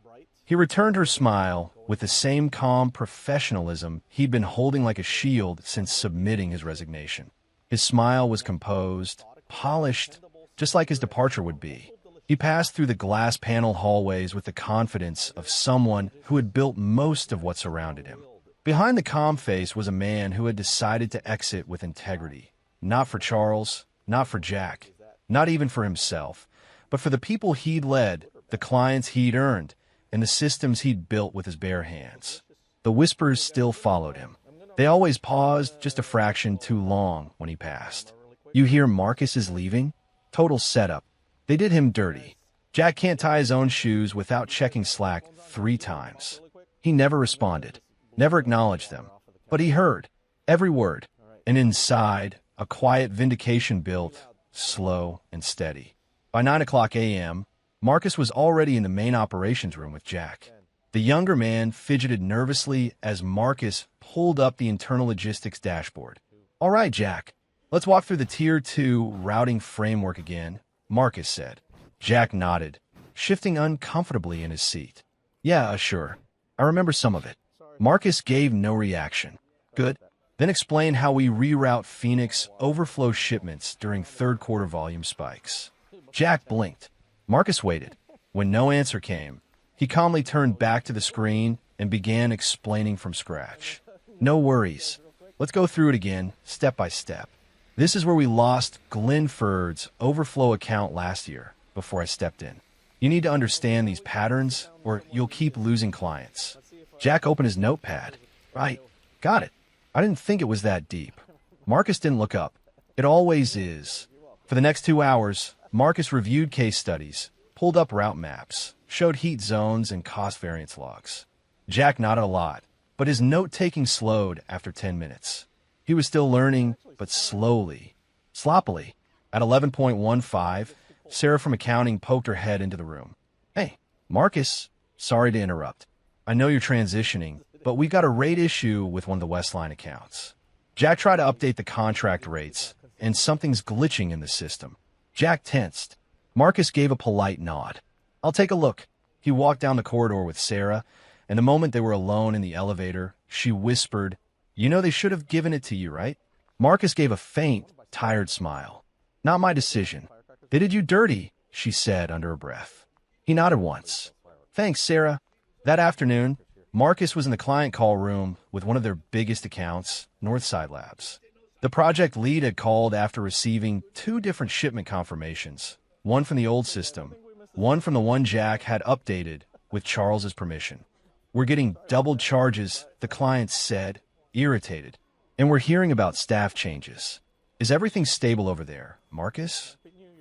He returned her smile with the same calm professionalism he'd been holding like a shield since submitting his resignation. His smile was composed, polished, just like his departure would be. He passed through the glass panel hallways with the confidence of someone who had built most of what surrounded him. Behind the calm face was a man who had decided to exit with integrity, not for Charles, not for Jack, not even for himself, but for the people he'd led, the clients he'd earned, and the systems he'd built with his bare hands. The whispers still followed him. They always paused just a fraction too long when he passed. "You hear Marcus is leaving? Total setup. They did him dirty. Jack can't tie his own shoes without checking Slack 3 times. He never responded, never acknowledged them. But he heard every word, and inside, a quiet vindication built, slow and steady. By 9 o'clock a.m., Marcus was already in the main operations room with Jack. The younger man fidgeted nervously as Marcus pulled up the internal logistics dashboard. "All right, Jack, let's walk through the Tier 2 routing framework again," Marcus said. Jack nodded, shifting uncomfortably in his seat. "Yeah, sure. I remember some of it." Marcus gave no reaction. "Good. Then explain how we reroute Phoenix overflow shipments during third-quarter volume spikes." Jack blinked. Marcus waited. When no answer came, he calmly turned back to the screen and began explaining from scratch. "No worries. Let's go through it again, step by step. This is where we lost Glenford's overflow account last year, before I stepped in. You need to understand these patterns, or you'll keep losing clients." Jack opened his notepad. "Right. Got it. I didn't think it was that deep." Marcus didn't look up. It always is. For the next 2 hours, Marcus reviewed case studies, pulled up route maps, showed heat zones and cost variance logs. Jack nodded a lot, but his note-taking slowed after 10 minutes. He was still learning, but slowly, sloppily. At 11:15, Sarah from accounting poked her head into the room. "Hey, Marcus, sorry to interrupt. I know you're transitioning, but we got a rate issue with one of the Westline accounts." Jack tried to update the contract rates, and something's glitching in the system. Jack tensed. Marcus gave a polite nod. "I'll take a look." He walked down the corridor with Sarah, and the moment they were alone in the elevator, she whispered, "You know they should have given it to you, right?" Marcus gave a faint, tired smile. "Not my decision. They did you dirty," she said under her breath. He nodded once. "Thanks, Sarah." That afternoon, Marcus was in the client call room with one of their biggest accounts, Northside Labs. The project lead had called after receiving two different shipment confirmations, one from the old system, one from the one Jack had updated with Charles's permission. "We're getting doubled charges," the client said, irritated. "And we're hearing about staff changes. Is everything stable over there, Marcus?"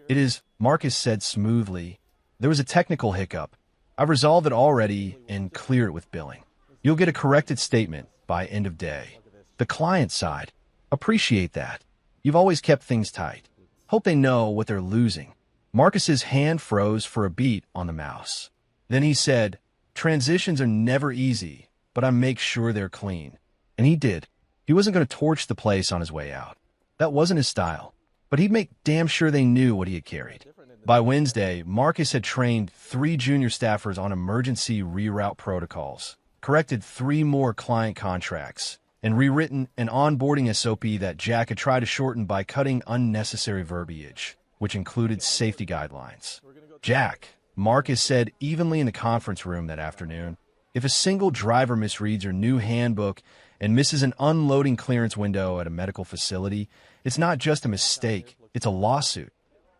"It is," Marcus said smoothly. "There was a technical hiccup. I've resolved it already and clear it with billing. You'll get a corrected statement by end of day." The client sighed. "Appreciate that. You've always kept things tight. Hope they know what they're losing." Marcus's hand froze for a beat on the mouse. Then he said, "Transitions are never easy, but I make sure they're clean." And he did. He wasn't going to torch the place on his way out. That wasn't his style. But he'd make damn sure they knew what he had carried. By Wednesday, Marcus had trained 3 junior staffers on emergency reroute protocols, corrected 3 more client contracts, and rewritten an onboarding SOP that Jack had tried to shorten by cutting unnecessary verbiage, which included safety guidelines. "Jack," Marcus said evenly in the conference room that afternoon, "if a single driver misreads your new handbook and misses an unloading clearance window at a medical facility, it's not just a mistake, it's a lawsuit."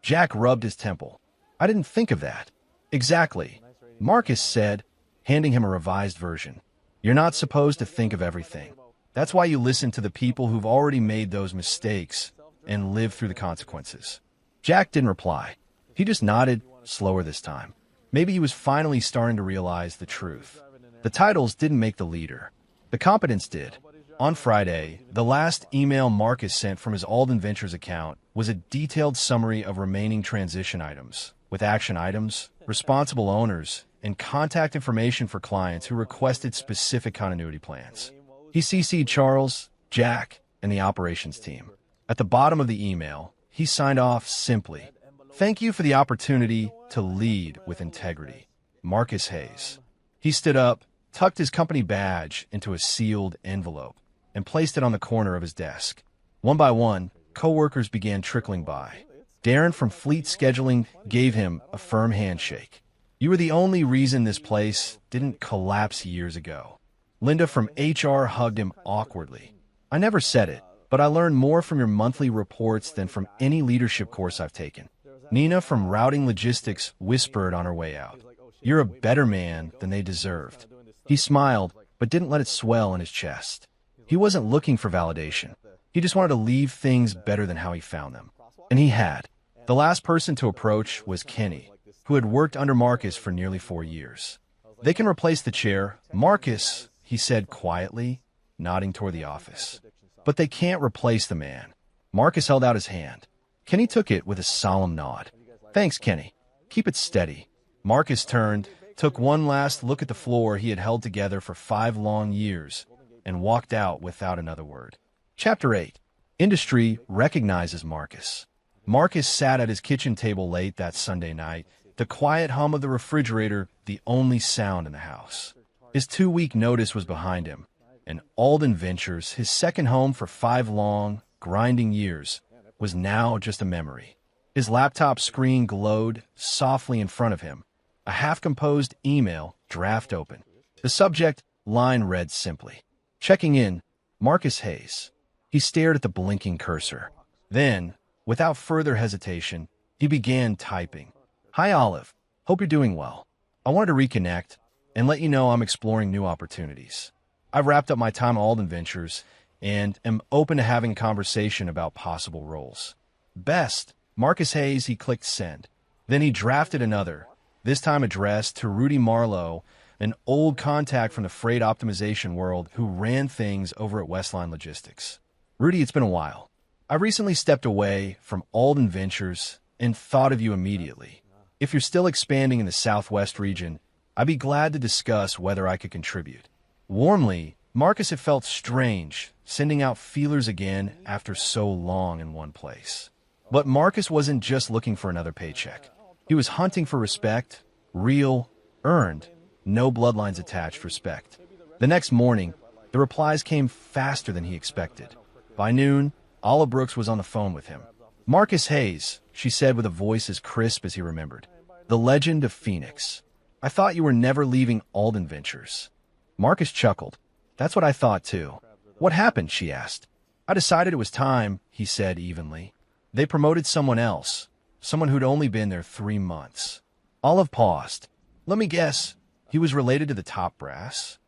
Jack rubbed his temple. "I didn't think of that." "Exactly," Marcus said, handing him a revised version. "You're not supposed to think of everything. That's why you listen to the people who've already made those mistakes and lived through the consequences." Jack didn't reply. He just nodded, slower this time. Maybe he was finally starting to realize the truth. The titles didn't make the leader. The competence did. On Friday, the last email Marcus sent from his Alden Ventures account was a detailed summary of remaining transition items, with action items, responsible owners, and contact information for clients who requested specific continuity plans. He CC'd Charles, Jack, and the operations team. At the bottom of the email, he signed off simply, "Thank you for the opportunity to lead with integrity. Marcus Hayes." He stood up, tucked his company badge into a sealed envelope, and placed it on the corner of his desk. One by one, coworkers began trickling by. Darren from Fleet Scheduling gave him a firm handshake. "You were the only reason this place didn't collapse years ago." Linda from HR hugged him awkwardly. "I never said it, but I learned more from your monthly reports than from any leadership course I've taken." Nina from Routing Logistics whispered on her way out, "You're a better man than they deserved." He smiled, but didn't let it swell in his chest. He wasn't looking for validation. He just wanted to leave things better than how he found them. And he had. The last person to approach was Kenny, who had worked under Marcus for nearly 4 years. "They can replace the chair, Marcus," he said quietly, nodding toward the office. "But they can't replace the man." Marcus held out his hand. Kenny took it with a solemn nod. "Thanks, Kenny. Keep it steady." Marcus turned, took one last look at the floor he had held together for 5 long years, and walked out without another word. Chapter 8. Industry recognizes Marcus. Marcus sat at his kitchen table late that Sunday night, the quiet hum of the refrigerator the only sound in the house. His 2-week notice was behind him, and Alden Ventures, his second home for 5 long, grinding years, was now just a memory. His laptop screen glowed softly in front of him, a half-composed email draft open. The subject line read simply, "Checking in, Marcus Hayes." He stared at the blinking cursor. Then, without further hesitation, he began typing. "Hi, Olive. Hope you're doing well. I wanted to reconnect and let you know I'm exploring new opportunities. I've wrapped up my time at Alden Ventures and am open to having a conversation about possible roles. Best, Marcus Hayes." He clicked send. Then he drafted another, this time addressed to Rudy Marlowe, an old contact from the freight optimization world who ran things over at Westline Logistics. "Rudy, it's been a while. I recently stepped away from Alden Ventures and thought of you immediately. If you're still expanding in the Southwest region, I'd be glad to discuss whether I could contribute." Warmly, Marcus had felt strange, sending out feelers again after so long in one place. But Marcus wasn't just looking for another paycheck. He was hunting for respect, real, earned, no bloodlines attached respect. The next morning, the replies came faster than he expected. By noon, Olive Brooks was on the phone with him. "Marcus Hayes," she said with a voice as crisp as he remembered. "The legend of Phoenix. I thought you were never leaving Alden Ventures." Marcus chuckled. That's what I thought too. What happened? She asked. I decided it was time, he said evenly. They promoted someone else, someone who'd only been there 3 months. Olive paused. Let me guess, he was related to the top brass?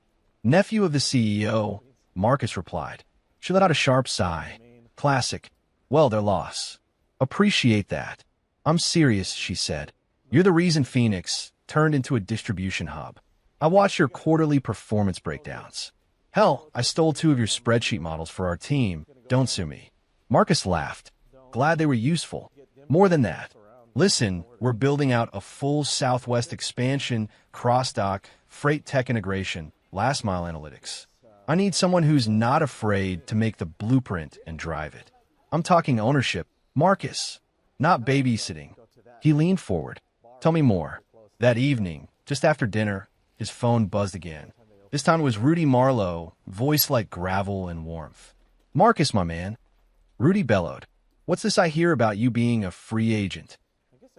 Nephew of the CEO, Marcus replied. She let out a sharp sigh. Classic. Well, their loss. Appreciate that. I'm serious, she said. You're the reason Phoenix turned into a distribution hub. I watched your quarterly performance breakdowns. Hell, I stole 2 of your spreadsheet models for our team. Don't sue me. Marcus laughed. Glad they were useful. More than that. Listen, we're building out a full Southwest expansion, cross-dock, freight tech integration, last-mile analytics. I need someone who's not afraid to make the blueprint and drive it. I'm talking ownership. Marcus, not babysitting. He leaned forward. Tell me more. That evening, just after dinner, his phone buzzed again. This time it was Rudy Marlowe, voice like gravel and warmth. Marcus, my man. Rudy bellowed. What's this I hear about you being a free agent?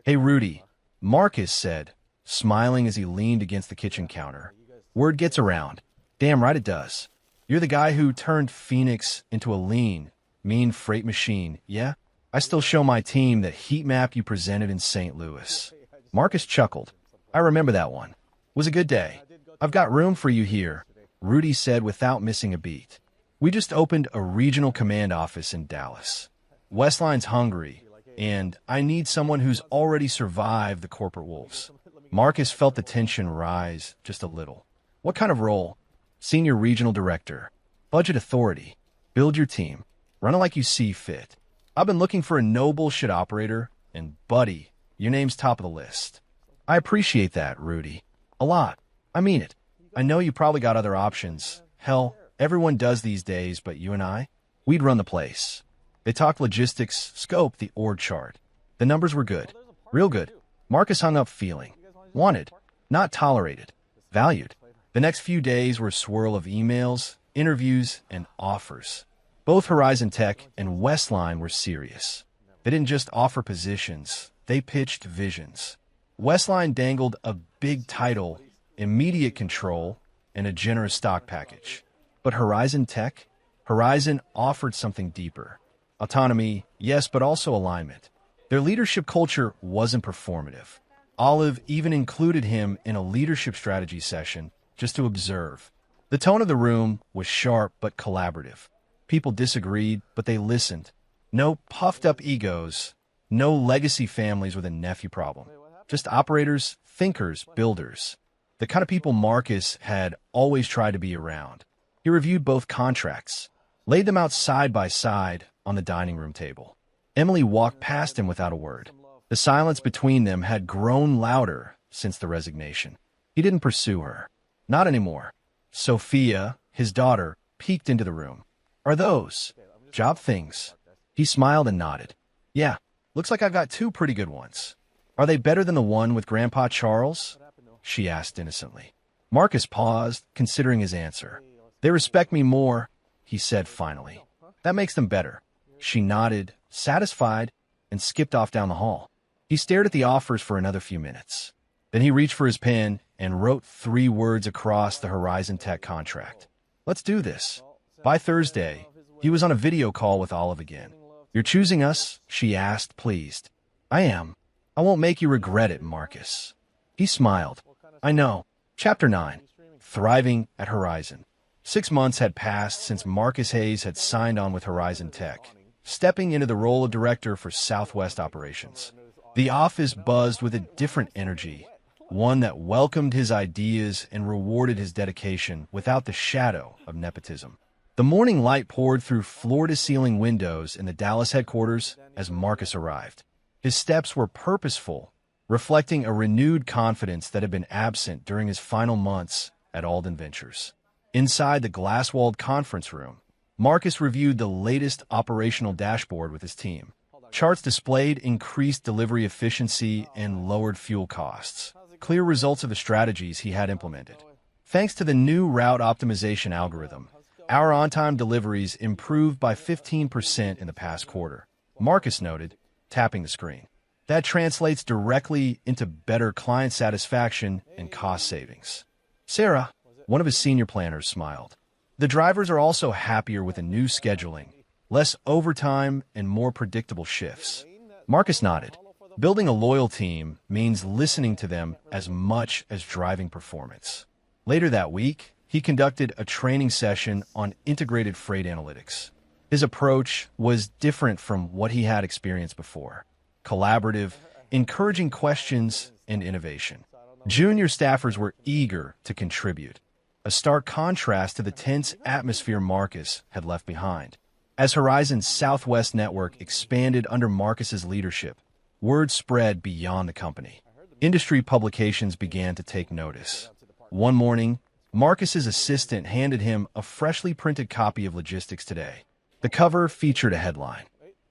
Hey, Rudy, Marcus said, smiling as he leaned against the kitchen counter. Word gets around. Damn right it does. You're the guy who turned Phoenix into a lean, mean freight machine, yeah? I still show my team that heat map you presented in St. Louis. Marcus chuckled. I remember that one. It was a good day. I've got room for you here, Rudy said without missing a beat. We just opened a regional command office in Dallas. Westline's hungry, and I need someone who's already survived the corporate wolves. Marcus felt the tension rise just a little. What kind of role? Senior regional director. Budget authority. Build your team. Run it like you see fit. I've been looking for a no-bullshit operator, and buddy, your name's top of the list. I appreciate that, Rudy. A lot. I mean it. I know you probably got other options. Hell, everyone does these days, but you and I? We'd run the place. They talked logistics, scoped the org chart. The numbers were good. Real good. Marcus hung up feeling. Wanted. Not tolerated. Valued. The next few days were a swirl of emails, interviews, and offers. Both Horizon Tech and Westline were serious. They didn't just offer positions, they pitched visions. Westline dangled a big title, immediate control, and a generous stock package. But Horizon Tech? Horizon offered something deeper. Autonomy, yes, but also alignment. Their leadership culture wasn't performative. Olive even included him in a leadership strategy session just to observe. The tone of the room was sharp but collaborative. People disagreed, but they listened. No puffed-up egos, no legacy families with a nephew problem. Just operators, thinkers, builders. The kind of people Marcus had always tried to be around. He reviewed both contracts, laid them out side by side on the dining room table. Emily walked past him without a word. The silence between them had grown louder since the resignation. He didn't pursue her. Not anymore. Sophia, his daughter, peeked into the room. Are those job things? He smiled and nodded. Yeah, looks like I've got 2 pretty good ones. Are they better than the one with Grandpa Charles? She asked innocently. Marcus paused, considering his answer. They respect me more, he said finally. That makes them better. She nodded, satisfied, and skipped off down the hall. He stared at the offers for another few minutes. Then he reached for his pen and wrote 3 words across the Horizon Tech contract. Let's do this. By Thursday, he was on a video call with Olive again. You're choosing us? She asked, pleased. I am. I won't make you regret it, Marcus. He smiled. I know. Chapter 9. Thriving at Horizon. 6 months had passed since Marcus Hayes had signed on with Horizon Tech, stepping into the role of director for Southwest operations. The office buzzed with a different energy, one that welcomed his ideas and rewarded his dedication without the shadow of nepotism. The morning light poured through floor-to-ceiling windows in the Dallas headquarters as Marcus arrived. His steps were purposeful, reflecting a renewed confidence that had been absent during his final months at Alden Ventures. Inside the glass-walled conference room, Marcus reviewed the latest operational dashboard with his team. Charts displayed increased delivery efficiency and lowered fuel costs, clear results of the strategies he had implemented. Thanks to the new route optimization algorithm, our on-time deliveries improved by 15% in the past quarter, Marcus noted, tapping the screen. That translates directly into better client satisfaction and cost savings. Sarah, One of his senior planners smiled. The drivers are also happier with a new scheduling, less overtime, and more predictable shifts. Marcus nodded. Building a loyal team means listening to them as much as driving performance. Later that week, he conducted a training session on integrated freight analytics. His approach was different from what he had experienced before. Collaborative, encouraging questions, and innovation. Junior staffers were eager to contribute, a stark contrast to the tense atmosphere Marcus had left behind. As Horizon's Southwest network expanded under Marcus's leadership, word spread beyond the company. Industry publications began to take notice. One morning, Marcus's assistant handed him a freshly printed copy of Logistics Today. The cover featured a headline: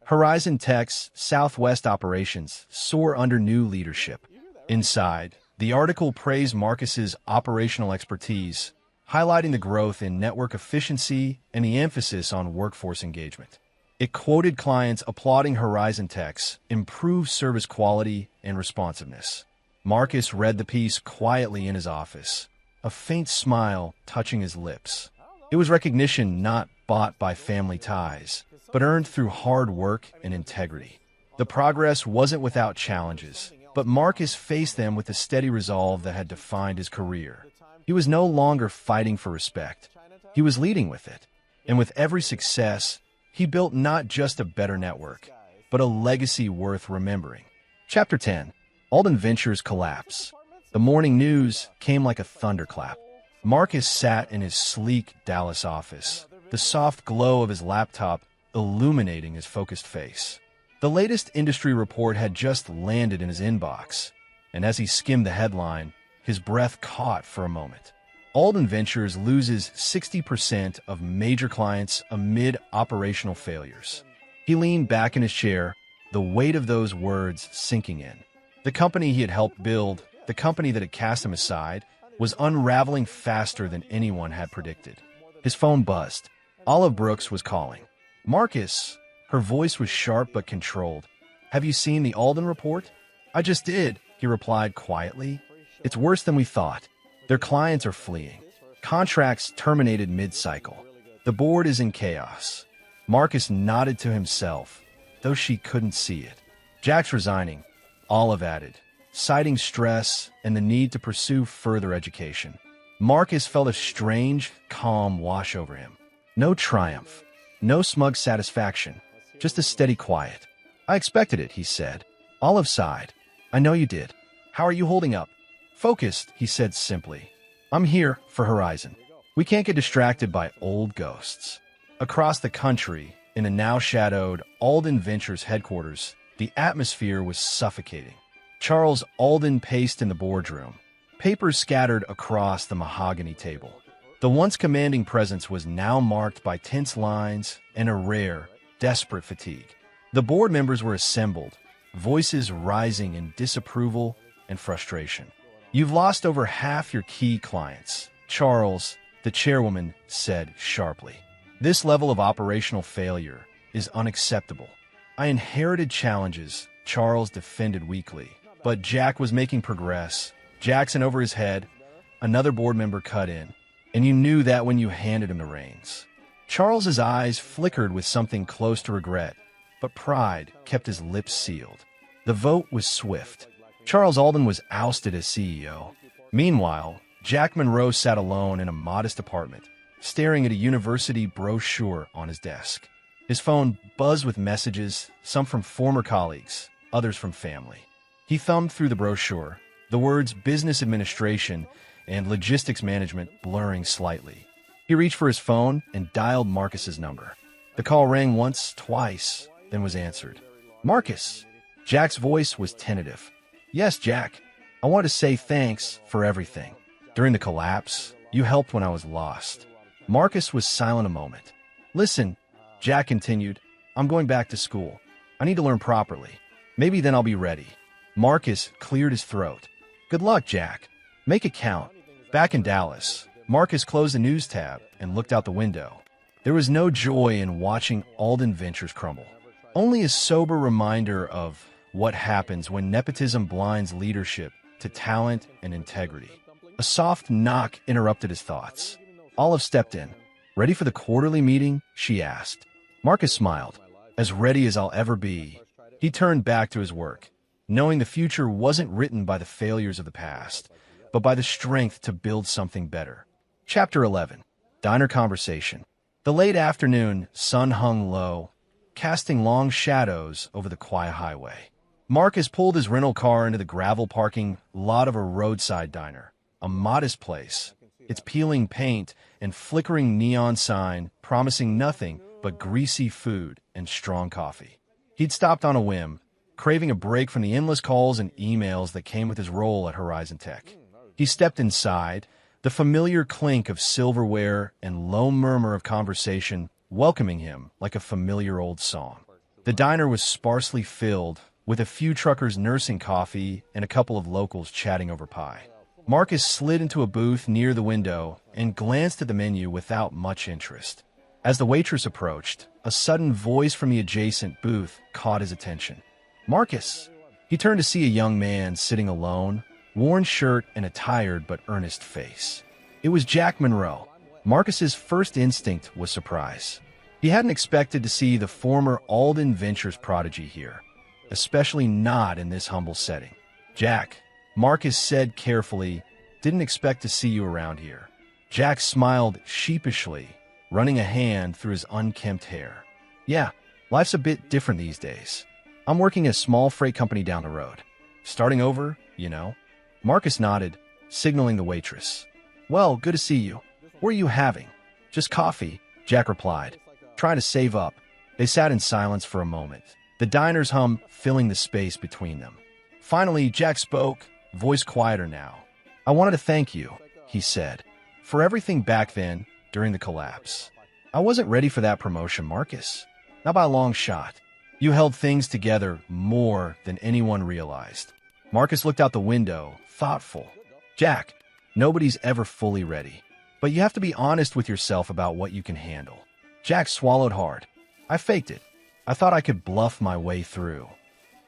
Horizon Tech's Southwest operations soar under new leadership. Inside, the article praised Marcus's operational expertise, highlighting the growth in network efficiency and the emphasis on workforce engagement. It quoted clients applauding Horizon Tech's improved service quality and responsiveness. Marcus read the piece quietly in his office, a faint smile touching his lips. It was recognition not bought by family ties, but earned through hard work and integrity. The progress wasn't without challenges, but Marcus faced them with the steady resolve that had defined his career. He was no longer fighting for respect. He was leading with it. And with every success, he built not just a better network, but a legacy worth remembering. Chapter 10. Alden Ventures Collapse. The morning news came like a thunderclap. Marcus sat in his sleek Dallas office, the soft glow of his laptop illuminating his focused face. The latest industry report had just landed in his inbox, and as he skimmed the headline, his breath caught for a moment. Alden Ventures loses 60% of major clients amid operational failures. He leaned back in his chair, the weight of those words sinking in. The company he had helped build, the company that had cast him aside, was unraveling faster than anyone had predicted. His phone buzzed. Olive Brooks was calling. Marcus, her voice was sharp but controlled. Have you seen the Alden report? I just did, he replied quietly. It's worse than we thought. Their clients are fleeing. Contracts terminated mid-cycle. The board is in chaos. Marcus nodded to himself, though she couldn't see it. Jack's resigning, Olive added, citing stress and the need to pursue further education. Marcus felt a strange, calm wash over him. No triumph, no smug satisfaction, just a steady quiet. I expected it, he said. Olive sighed. I know you did. How are you holding up? Focused, he said simply. I'm here for Horizon. We can't get distracted by old ghosts. Across the country, in the now-shadowed Alden Ventures headquarters, the atmosphere was suffocating. Charles Alden paced in the boardroom, papers scattered across the mahogany table. The once commanding presence was now marked by tense lines and a rare, desperate fatigue. The board members were assembled, voices rising in disapproval and frustration. You've lost over half your key clients, Charles, the chairwoman, said sharply. This level of operational failure is unacceptable. I inherited challenges, Charles defended weakly, but Jack was making progress. Jackson over his head, another board member cut in, and you knew that when you handed him the reins. Charles's eyes flickered with something close to regret, but pride kept his lips sealed. The vote was swift. Charles Alden was ousted as CEO. Meanwhile, Jack Monroe sat alone in a modest apartment, staring at a university brochure on his desk. His phone buzzed with messages, some from former colleagues, others from family. He thumbed through the brochure, the words business administration and logistics management blurring slightly. He reached for his phone and dialed Marcus's number. The call rang once, twice, then was answered. Marcus! Jack's voice was tentative. Yes, Jack. I want to say thanks for everything. During the collapse, you helped when I was lost. Marcus was silent a moment. Listen, Jack continued, I'm going back to school. I need to learn properly. Maybe then I'll be ready. Marcus cleared his throat. Good luck, Jack. Make it count. Back in Dallas, Marcus closed the news tab and looked out the window. There was no joy in watching Alden Ventures crumble. Only a sober reminder of what happens when nepotism blinds leadership to talent and integrity. A soft knock interrupted his thoughts. Olive stepped in. "Ready for the quarterly meeting?" she asked. Marcus smiled. "As ready as I'll ever be." He turned back to his work, knowing the future wasn't written by the failures of the past, but by the strength to build something better. Chapter 11. Diner Conversation. The late afternoon sun hung low, casting long shadows over the quiet highway. Marcus pulled his rental car into the gravel parking lot of a roadside diner, a modest place, its peeling paint and flickering neon sign promising nothing but greasy food and strong coffee. He'd stopped on a whim, craving a break from the endless calls and emails that came with his role at Horizon Tech. He stepped inside, the familiar clink of silverware and low murmur of conversation welcoming him like a familiar old song. The diner was sparsely filled, with a few truckers nursing coffee and a couple of locals chatting over pie. Marcus slid into a booth near the window and glanced at the menu without much interest. As the waitress approached, a sudden voice from the adjacent booth caught his attention. "Marcus!" He turned to see a young man sitting alone, worn shirt and a tired but earnest face. It was Jack Monroe. Marcus's first instinct was surprise. He hadn't expected to see the former Alden Ventures prodigy here, especially not in this humble setting. "Jack," Marcus said carefully, "didn't expect to see you around here." Jack smiled sheepishly, running a hand through his unkempt hair. "Yeah, life's a bit different these days. I'm working at a small freight company down the road. Starting over, you know." Marcus nodded, signaling the waitress. "Well, good to see you. What are you having?" "Just coffee," Jack replied, trying to save up. They sat in silence for a moment, the diner's hum filling the space between them. Finally, Jack spoke, voice quieter now. "I wanted to thank you," he said, "for everything back then, during the collapse. I wasn't ready for that promotion, Marcus. Not by a long shot. You held things together more than anyone realized." Marcus looked out the window, thoughtful. "Jack, nobody's ever fully ready. But you have to be honest with yourself about what you can handle." Jack swallowed hard. "I faked it. I thought I could bluff my way through."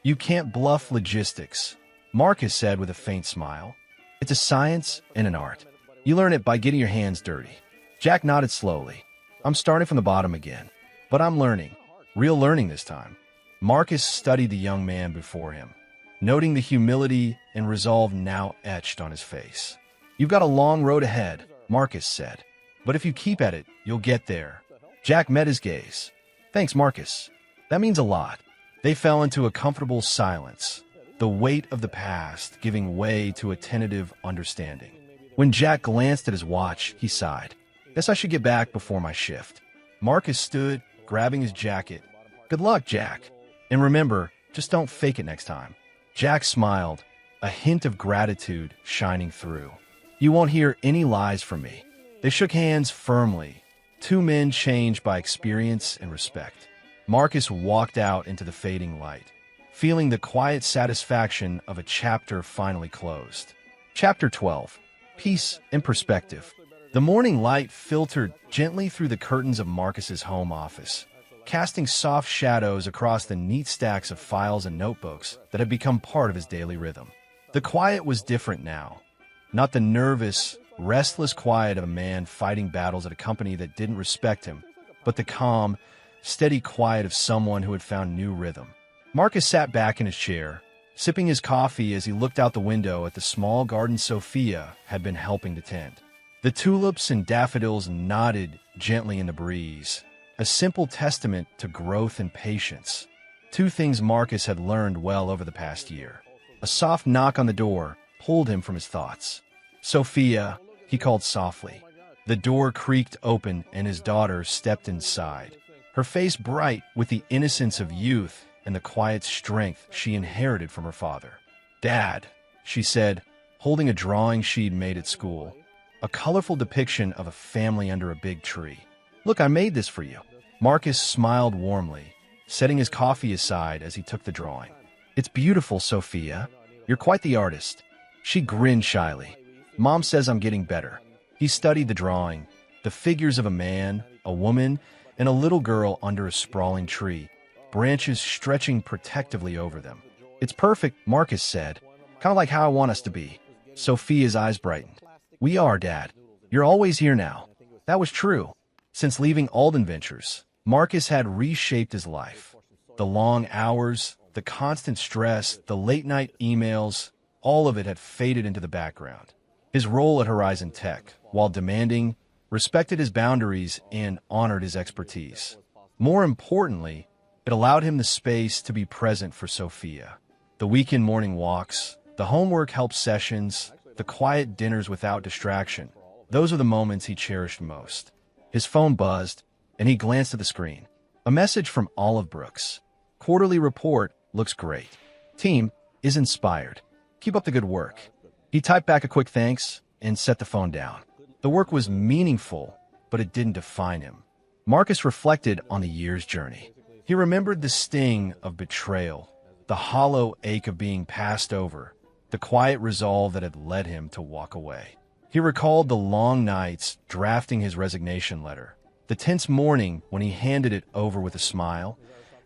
"You can't bluff logistics," Marcus said with a faint smile. "It's a science and an art. You learn it by getting your hands dirty." Jack nodded slowly. "I'm starting from the bottom again. But I'm learning. Real learning this time." Marcus studied the young man before him, noting the humility and resolve now etched on his face. "You've got a long road ahead," Marcus said. "But if you keep at it, you'll get there." Jack met his gaze. "Thanks, Marcus. That means a lot." They fell into a comfortable silence, the weight of the past giving way to a tentative understanding. When Jack glanced at his watch, he sighed. "Guess I should get back before my shift." Marcus stood, grabbing his jacket. "Good luck, Jack. And remember, just don't fake it next time." Jack smiled, a hint of gratitude shining through. "You won't hear any lies from me." They shook hands firmly, two men changed by experience and respect. Marcus walked out into the fading light, feeling the quiet satisfaction of a chapter finally closed. Chapter 12. Peace and Perspective. The morning light filtered gently through the curtains of Marcus's home office, casting soft shadows across the neat stacks of files and notebooks that had become part of his daily rhythm. The quiet was different now. Not the nervous, restless quiet of a man fighting battles at a company that didn't respect him, but the calm, steady quiet of someone who had found new rhythm. Marcus sat back in his chair, sipping his coffee as he looked out the window at the small garden Sophia had been helping to tend. The tulips and daffodils nodded gently in the breeze, a simple testament to growth and patience. Two things Marcus had learned well over the past year. A soft knock on the door pulled him from his thoughts. "Sophia," he called softly. The door creaked open and his daughter stepped inside, her face bright with the innocence of youth and the quiet strength she inherited from her father. "Dad," she said, holding a drawing she'd made at school, a colorful depiction of a family under a big tree. "Look, I made this for you." Marcus smiled warmly, setting his coffee aside as he took the drawing. "It's beautiful, Sophia. You're quite the artist." She grinned shyly. "Mom says I'm getting better." He studied the drawing, the figures of a man, a woman, and a little girl under a sprawling tree, branches stretching protectively over them. "It's perfect," Marcus said. "Kind of like how I want us to be." Sophia's eyes brightened. "We are, Dad. You're always here now." That was true. Since leaving Alden Ventures, Marcus had reshaped his life. The long hours, the constant stress, the late-night emails, all of it had faded into the background. His role at Horizon Tech, while demanding, respected his boundaries and honored his expertise. More importantly, it allowed him the space to be present for Sophia. The weekend morning walks, the homework help sessions, the quiet dinners without distraction, those are the moments he cherished most. His phone buzzed, and he glanced at the screen. A message from Olive Brooks. "Quarterly report looks great. Team is inspired. Keep up the good work." He typed back a quick thanks and set the phone down. The work was meaningful, but it didn't define him. Marcus reflected on the year's journey. He remembered the sting of betrayal, the hollow ache of being passed over, the quiet resolve that had led him to walk away. He recalled the long nights drafting his resignation letter, the tense morning when he handed it over with a smile,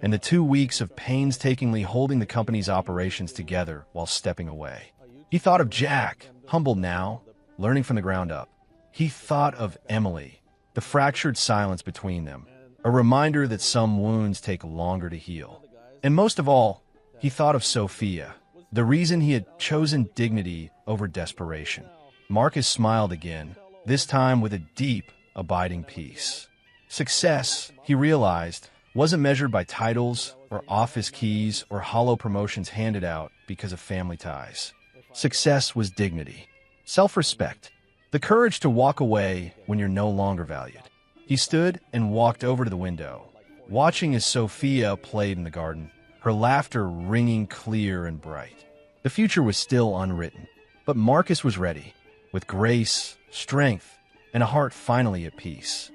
and the 2 weeks of painstakingly holding the company's operations together while stepping away. He thought of Jack, humbled now, learning from the ground up. He thought of Emily, the fractured silence between them, a reminder that some wounds take longer to heal. And most of all, he thought of Sophia, the reason he had chosen dignity over desperation. Marcus smiled again, this time with a deep, abiding peace. Success, he realized, wasn't measured by titles or office keys or hollow promotions handed out because of family ties. Success was dignity, self-respect, the courage to walk away when you're no longer valued. He stood and walked over to the window, watching as Sophia played in the garden, her laughter ringing clear and bright. The future was still unwritten, but Marcus was ready, with grace, strength, and a heart finally at peace.